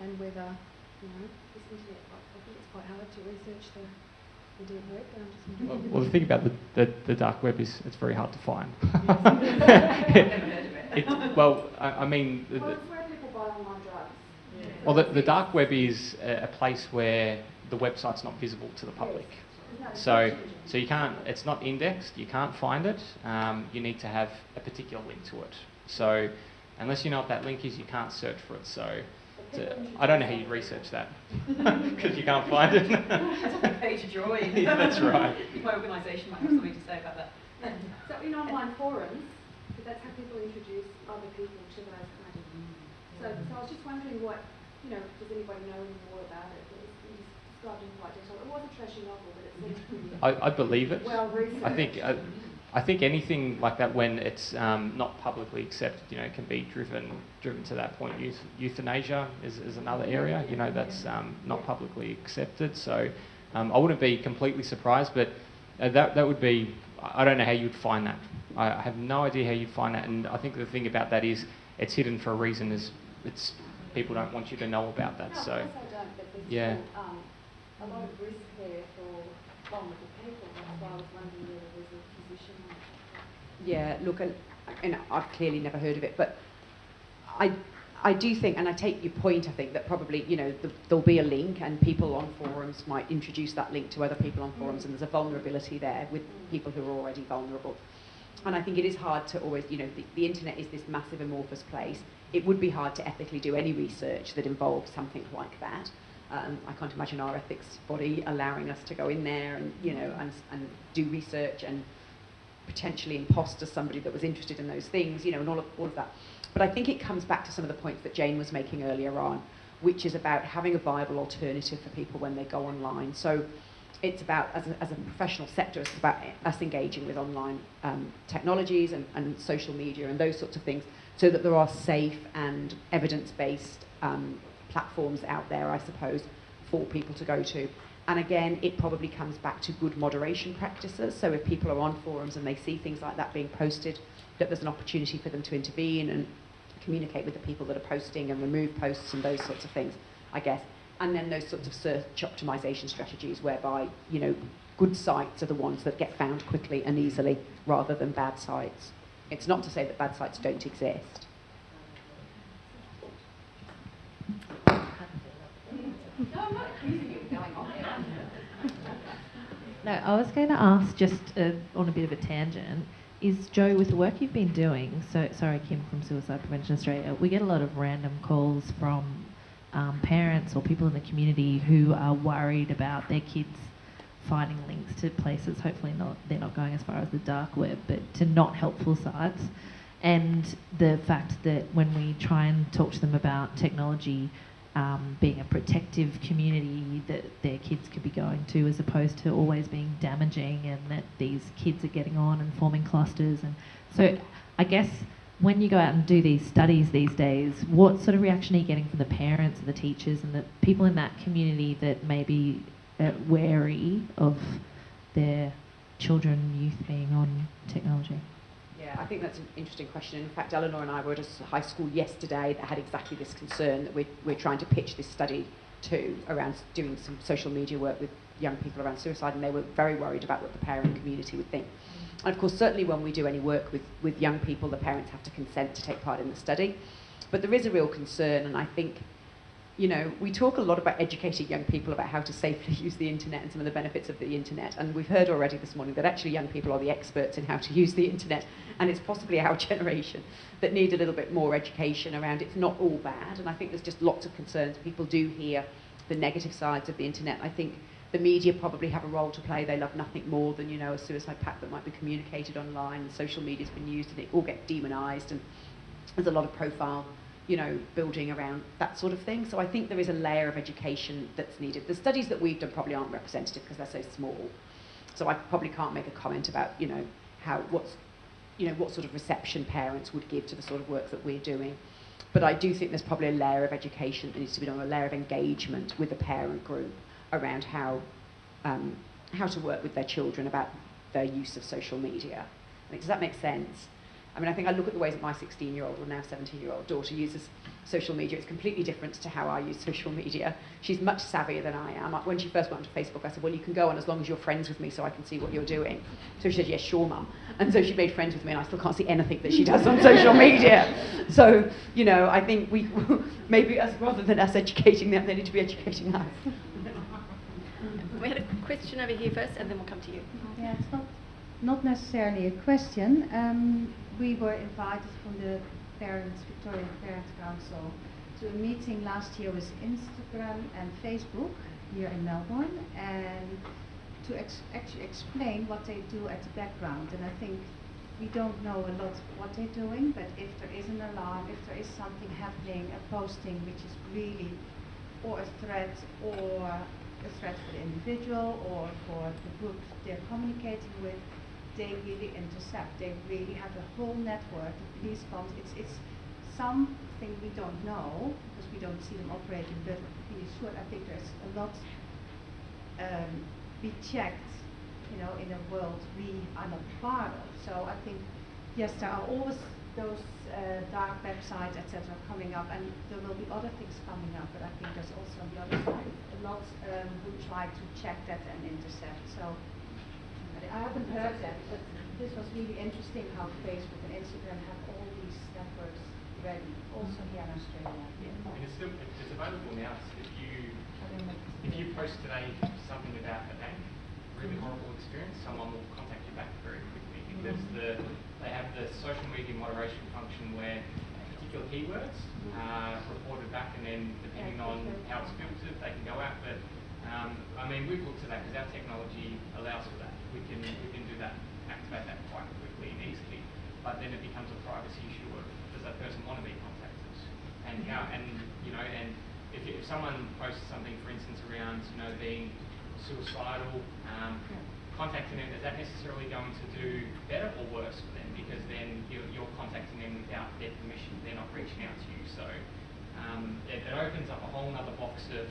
and whether, you know, this internet, I think it's quite hard to research the deep web, but I'm just wondering. Well, the thing about the dark web is it's very hard to find. I mean... Well, it's where people buy online drugs. Yeah. Well, the dark web is a place where the website's not visible to the public. So you can't, it's not indexed, you can't find it, you need to have a particular link to it. So unless you know what that link is, you can't search for it. So I don't know how you'd research that, because you can't find it. It's a page of joy. Yeah, that's right. My organisation might have something to say about that. So in online forums, that's how people introduce other people to those kind of... So I was just wondering what, you know, does anybody know any more about it? You described in quite detail. It was a trashy novel, but it seems pretty... I believe it. Well researched. I think anything like that, when it's not publicly accepted, you know, can be driven to that point. Euthanasia is another area, you know, that's not publicly accepted. So I wouldn't be completely surprised, but that would be, I don't know how you'd find that. I have no idea how you'd find that, and I think the thing about that is it's hidden for a reason. Is it's people don't want you to know about that. No, So of course I don't, but there's yeah. still, a lot of risk there for vulnerable people. That's why I was wondering whether there's a position on it. Yeah, look, and I've clearly never heard of it, but I do think, and I take your point, I think, that probably, you know, there'll be a link, and people on forums might introduce that link to other people on forums, and there's a vulnerability there with people who are already vulnerable. And I think it is hard to always, you know, the internet is this massive amorphous place. It would be hard to ethically do any research that involves something like that. I can't imagine our ethics body allowing us to go in there and, you know, and do research and potentially imposter somebody that was interested in those things, you know, and all of that. But I think it comes back to some of the points that Jane was making earlier on, which is about having a viable alternative for people when they go online. So it's about, as a professional sector, it's about us engaging with online technologies and social media and those sorts of things, so that there are safe and evidence-based platforms out there, I suppose, for people to go to. And again, it probably comes back to good moderation practices. So if people are on forums and they see things like that being posted, that there's an opportunity for them to intervene and communicate with the people that are posting and remove posts and those sorts of things, I guess. And then those sorts of search optimization strategies whereby, you know, good sites are the ones that get found quickly and easily rather than bad sites. It's not to say that bad sites don't exist. No, I was going to ask, just on a bit of a tangent, is Jo, with the work you've been doing, so sorry, Kim from Suicide Prevention Australia, we get a lot of random calls from parents or people in the community who are worried about their kids finding links to places, hopefully they're not going as far as the dark web, but to not helpful sites. And the fact that when we try and talk to them about technology being a protective community that their kids could be going to, as opposed to always being damaging, and that these kids are getting on and forming clusters. And so I guess when you go out and do these studies these days, what sort of reaction are you getting from the parents and the teachers and the people in that community that may be wary of their children and youth being on technology? Yeah, I think that's an interesting question. In fact, Eleanor and I were at a high school yesterday that had exactly this concern that we're trying to pitch this study to, around doing some social media work with young people around suicide, and they were very worried about what the parent community would think. And of course, certainly when we do any work with young people, the parents have to consent to take part in the study. But there is a real concern, and I think, you know, we talk a lot about educating young people about how to safely use the internet and some of the benefits of the internet. And we've heard already this morning that actually young people are the experts in how to use the internet. And it's possibly our generation that need a little bit more education around it's not all bad. And I think there's just lots of concerns. People do hear the negative sides of the internet. I think the media probably have a role to play. They love nothing more than, you know, a suicide pact that might be communicated online. And social media's been used and it all gets demonised. And there's a lot of profile, you know, building around that sort of thing. So I think there is a layer of education that's needed. The studies that we've done probably aren't representative because they're so small. So I probably can't make a comment about, you know, what sort of reception parents would give to the sort of work that we're doing. But I do think there's probably a layer of education that needs to be done, a layer of engagement with the parent group around how to work with their children about their use of social media. Does that make sense? I mean, I think I look at the ways that my 16-year-old or now 17-year-old daughter uses social media. It's completely different to how I use social media. She's much savvier than I am. When she first went onto Facebook, I said, well, you can go on as long as you're friends with me so I can see what you're doing. So she said, yes, sure, Mum. And so she made friends with me, and I still can't see anything that she does on social media. So, you know, I think we maybe rather than us educating them, they need to be educating us. We had a question over here first, and then we'll come to you. Yeah, it's not necessarily a question. We were invited from the Victorian Parents Council to a meeting last year with Instagram and Facebook here in Melbourne, and to actually explain what they do at the background. And I think we don't know a lot what they're doing, but if there is an alarm, if there is something happening, a posting which is really or a threat for the individual or for the group they're communicating with, they really intercept. They really have a whole network. The police bombs. It's something we don't know because we don't see them operating. But be assured, I think there's a lot we checked, you know, in a world we are not part of. So I think yes, there are always those dark websites, etc., coming up, and there will be other things coming up. But I think there's also on the other side a lot who try to check that and intercept. So I haven't heard that, but this was really interesting how Facebook and Instagram have all these networks ready, also here in Australia. Yeah. And it's available now. If you post today something about a bank, really horrible experience, someone will contact you back very quickly because they have the social media moderation function where particular keywords are reported back, and then depending on how it's filtered, they can go out. But I mean, we've looked at that because our technology allows for that. We can do that, activate that quite quickly and easily. But then it becomes a privacy issue of does that person want to be contacted, and how, and you know, and if someone posts something, for instance, around being suicidal, contacting them, is that necessarily going to do better or worse for them? Because then you're contacting them without their permission; they're not reaching out to you. So it opens up a whole other box of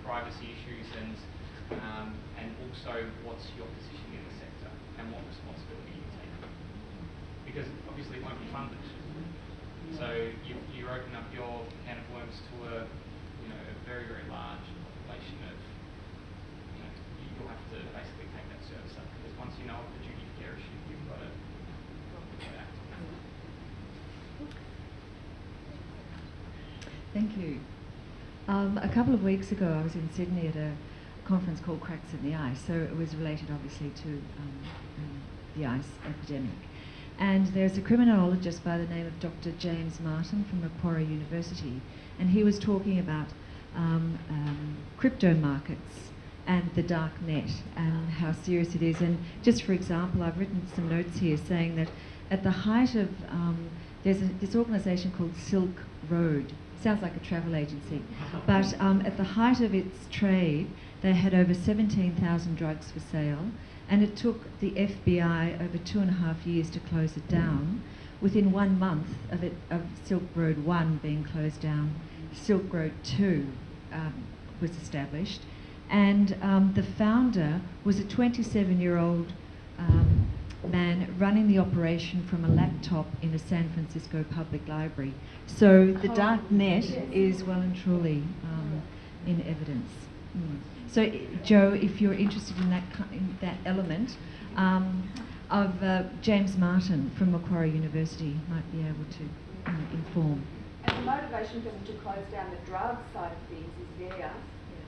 privacy issues and also what's your position in the sector and what responsibility you take. Because obviously it won't be funded. So you open up your can of worms to a very, very large population of, you'll have to basically take that service up, because once you know of the duty of care issue, you've got to act on that. Thank you. A couple of weeks ago I was in Sydney at a conference called Cracks in the Ice, so it was related obviously to the ice epidemic. And there's a criminologist by the name of Dr. James Martin from Macquarie University, and he was talking about crypto markets and the dark net and how serious it is. And just for example, I've written some notes here saying that at the height of, there's this organisation called Silk Road. Sounds like a travel agency. But at the height of its trade, they had over 17,000 drugs for sale, and it took the FBI over 2.5 years to close it down. Within 1 month of Silk Road 1 being closed down, Silk Road 2 was established, and the founder was a 27-year-old man running the operation from a laptop in a San Francisco public library. So the dark net is well and truly in evidence. So Joe, if you're interested in that element, of James Martin from Macquarie University might be able to inform. And the motivation for them to close down the drug side of things is there,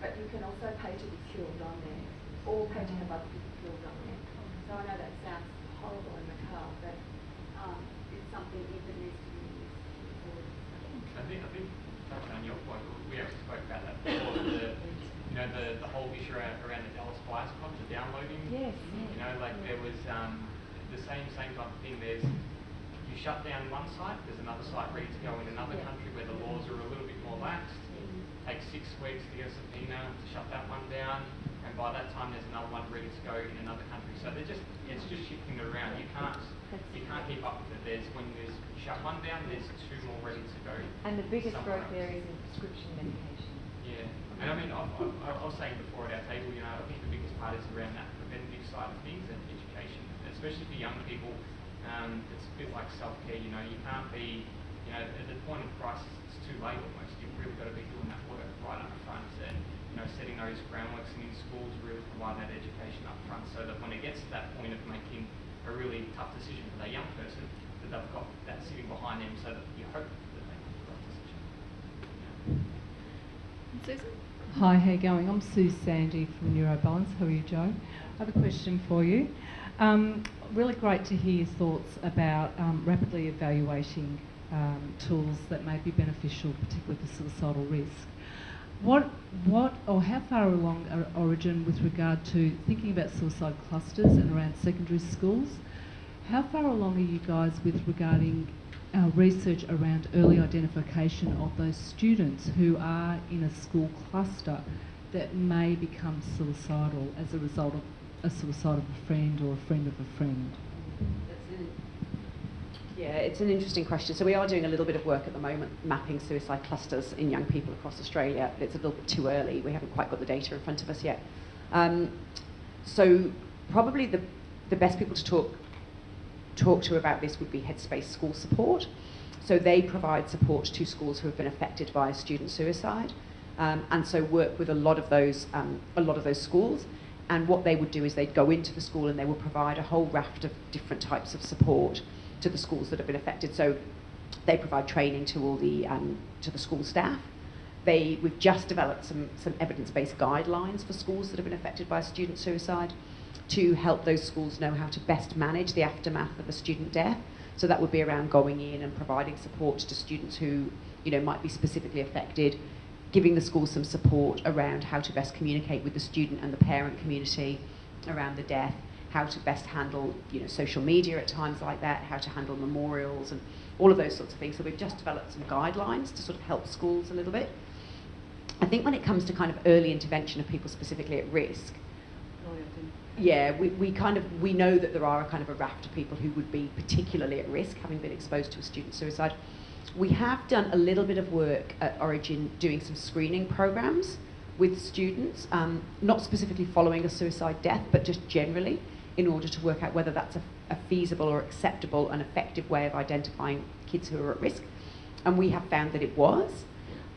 but you can also pay to be killed on there, or pay to have other people killed on there. So I know that sounds horrible and macabre, but it's something that needs to be used. I think touching on your point, we actually spoke about that before. The whole issue around the Dallas Buyers Club, the downloading. Yes. There was the same type of thing. There's you shut down one site, there's another site ready to go in another country where the laws are a little bit more lax. Takes 6 weeks to get a subpoena to shut that one down. and by that time there's another one ready to go in another country. So it's just shifting it around. You can't keep up with it. When there's shut one down, there's two more ready to go. And the biggest somewhere growth else. there is in prescription medication. Yeah, and I mean, I was saying before at our table, you know, I think the biggest part is around that preventative side of things and education, especially for young people. It's a bit like self-care, you know, you can't be, you know, at the point of crisis, it's too late almost. You've really got to be doing that work right up front and, you know, setting those groundworks and in schools really provide that education up front so that when it gets to that point of making a really tough decision for that young person, that they've got that sitting behind them so that you hope that they make the right decision. And Susan? Hi, how you going? I'm Sue Sandy from Neurobalance. How are you, Joe? I have a question for you. Really great to hear your thoughts about rapidly evaluating tools that may be beneficial, particularly for suicidal risk. What or how far along are Origin with regard to thinking about suicide clusters and around secondary schools? How far along are you guys with regarding research around early identification of those students who are in a school cluster that may become suicidal as a result of a suicide of a friend or a friend of a friend? Yeah, it's an interesting question. So we are doing a little bit of work at the moment mapping suicide clusters in young people across Australia. It's a little bit too early. We haven't quite got the data in front of us yet. So probably the best people to talk to about this would be Headspace School Support. So they provide support to schools who have been affected by student suicide, and so work with a lot of those schools. And what they would do is they'd go into the school and they would provide a whole raft of different types of support to the schools that have been affected. So they provide training to all the to the school staff. We've just developed some evidence-based guidelines for schools that have been affected by student suicide to help those schools know how to best manage the aftermath of a student death. So that would be around going in and providing support to students who, you know, might be specifically affected, giving the school some support around how to best communicate with the student and the parent community around the death, how to best handle, you know, social media at times like that, how to handle memorials and all of those sorts of things. So we've just developed some guidelines to sort of help schools a little bit. I think when it comes to kind of early intervention of people specifically at risk, yeah, we know that there are a kind of a raft of people who would be particularly at risk, having been exposed to a student suicide. We have done a little bit of work at Origin doing some screening programs with students, not specifically following a suicide death, but just generally, in order to work out whether that's a feasible or acceptable and effective way of identifying kids who are at risk. And we have found that it was.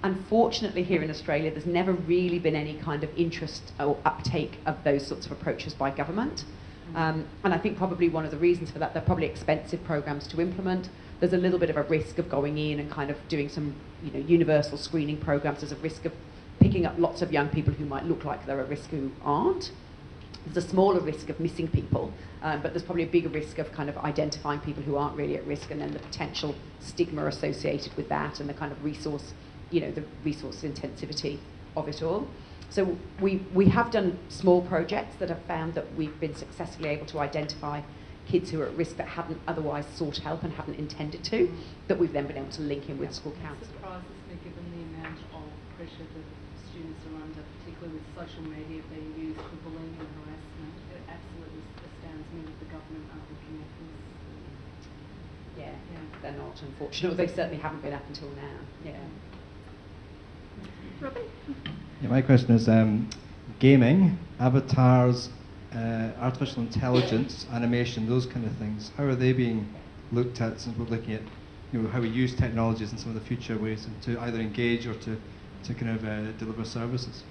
Unfortunately, here in Australia, there's never really been any kind of interest or uptake of those sorts of approaches by government. And I think probably one of the reasons for that, they're probably expensive programs to implement. There's a little bit of a risk of going in and kind of doing some, you know, universal screening programs. There's a risk of picking up lots of young people who might look like they're at risk who aren't. There's a smaller risk of missing people, but there's probably a bigger risk of kind of identifying people who aren't really at risk, and then the potential stigma associated with that and the kind of resource, you know, the resource intensivity of it all. So we have done small projects that have found that we've been successfully able to identify kids who are at risk that hadn't otherwise sought help and hadn't intended to, that we've then been able to link in with school counsellors. It surprises me given the amount of pressure that students are under, particularly with social media being used for bullying and harassment. It absolutely astounds me that the government aren't looking at this. Yeah, they're not, unfortunately. They certainly haven't been up until now. Yeah. Robin? Yeah, my question is gaming, avatars, artificial intelligence, animation, those kind of things. How are they being looked at, since we're looking at, you know, how we use technologies and some of the future ways to either engage or to kind of deliver services?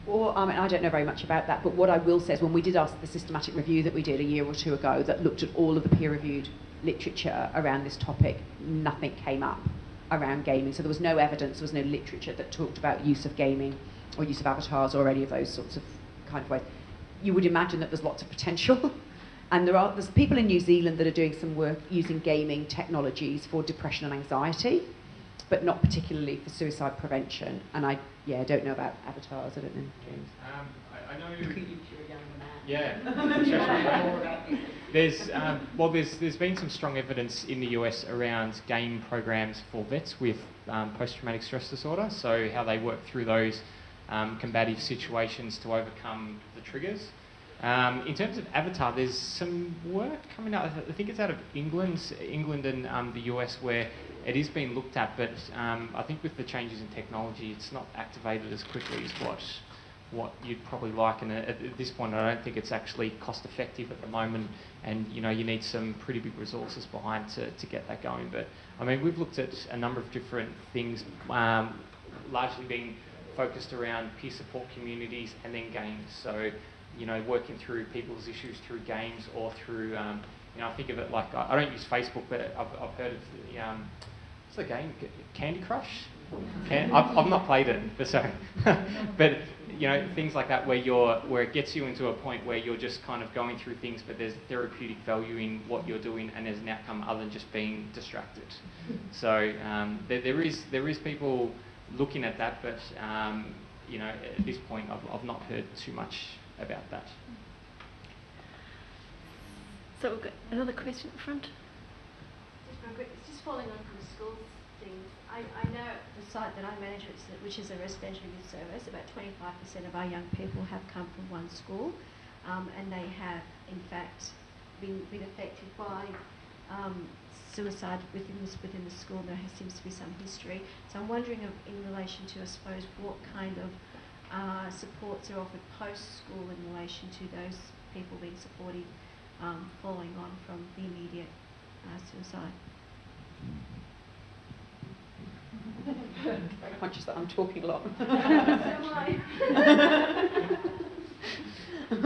Well, I mean, I don't know very much about that, but what I will say is when we did the systematic review that we did a year or two ago that looked at all of the peer-reviewed literature around this topic, nothing came up around gaming. So there was no evidence, there was no literature that talked about use of gaming or use of avatars or any of those sorts of kind of ways. You would imagine that there's lots of potential. And there's people in New Zealand that are doing some work using gaming technologies for depression and anxiety, but not particularly for suicide prevention. And I don't know about avatars. I don't know, James. I know. You're a younger man. Yeah. There's been some strong evidence in the US around game programs for vets with post-traumatic stress disorder. So how they work through those combative situations to overcome the triggers. In terms of Avatar, there's some work coming out. I think it's out of England and the US, where it is being looked at. But I think with the changes in technology, it's not activated as quickly as what you'd probably like. And at this point, I don't think it's actually cost effective at the moment. And you need some pretty big resources behind to get that going. But I mean, we've looked at a number of different things, largely being focused around peer support communities and then games. So working through people's issues through games or through, I think of it like, I don't use Facebook, but I've heard of what's the game? Candy Crush? I've not played it, but so, but things like that where it gets you into a point where you're just kind of going through things, but there's therapeutic value in what you're doing, and there's an outcome other than just being distracted. So there is people looking at that, but at this point, I've not heard too much about that. So we've got another question at the front. Just real quick, it's just following on from the schools things. I know the site that I manage, which is a residential youth service, about 25% of our young people have come from one school, and they have in fact been affected by suicide within the school. There seems to be some history. So I'm wondering in relation to, I suppose, what kind of supports are offered post-school in relation to those people being supported following on from the immediate suicide. Very conscious that I'm talking a lot. So am I.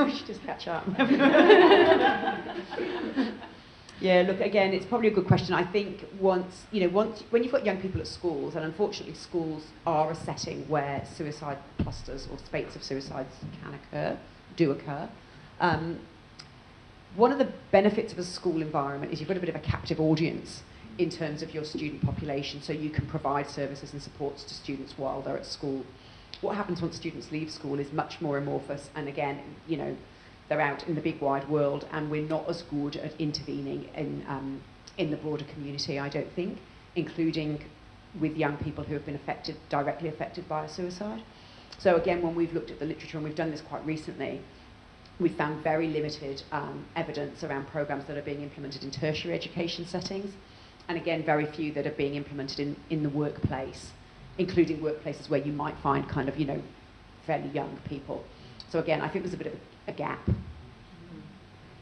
We should just catch up. Yeah, look, again, it's probably a good question. I think once when you've got young people at schools, and unfortunately schools are a setting where suicide clusters or spates of suicides do occur. One of the benefits of a school environment is you've got a bit of a captive audience in terms of your student population, so you can provide services and supports to students while they're at school. What happens once students leave school is much more amorphous, and again, they're out in the big wide world, and we're not as good at intervening in the broader community, I don't think, including with young people who have been directly affected by a suicide. So again, when we've looked at the literature, and we've done this quite recently, we've found very limited evidence around programs that are being implemented in tertiary education settings, and again, very few that are being implemented in the workplace, including workplaces where you might find kind of, fairly young people. So again, I think there's a bit of a gap.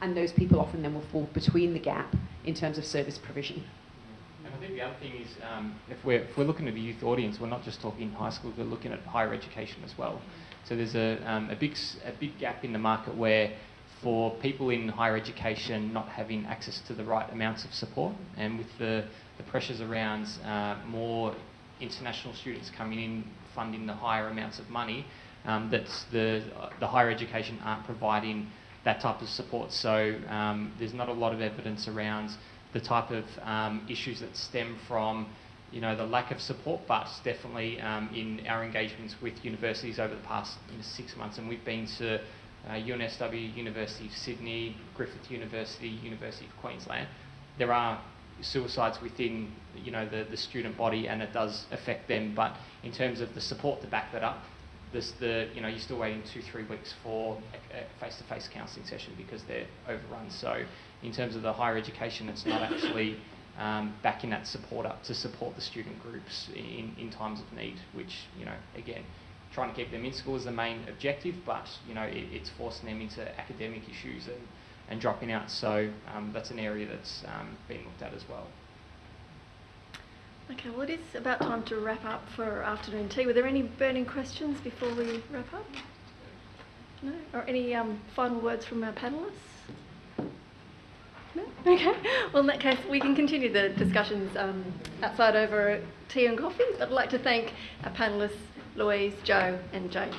And those people often then will fall between the gap in terms of service provision. And I think the other thing is, if we're looking at the youth audience, we're not just talking high school, we're looking at higher education as well. So there's a big gap in the market where for people in higher education not having access to the right amounts of support, and with the pressures around more international students coming in, funding the higher amounts of money, that's the higher education aren't providing that type of support. So there's not a lot of evidence around the type of issues that stem from the lack of support, but definitely in our engagements with universities over the past 6 months, and we've been to UNSW, University of Sydney, Griffith University, University of Queensland. There are suicides within the student body, and it does affect them, but in terms of the support to back that up, you're still waiting 2-3 weeks for a face-to-face counselling session because they're overrun. So in terms of the higher education, it's not actually backing that support up to support the student groups in times of need, which, again, trying to keep them in school is the main objective, but it's forcing them into academic issues and dropping out. So that's an area that's being looked at as well. Okay, well, it is about time to wrap up for afternoon tea. Were there any burning questions before we wrap up? No? Or any final words from our panellists? No? Okay. Well, in that case, we can continue the discussions outside over tea and coffee. But I'd like to thank our panellists, Louise, Jo and James.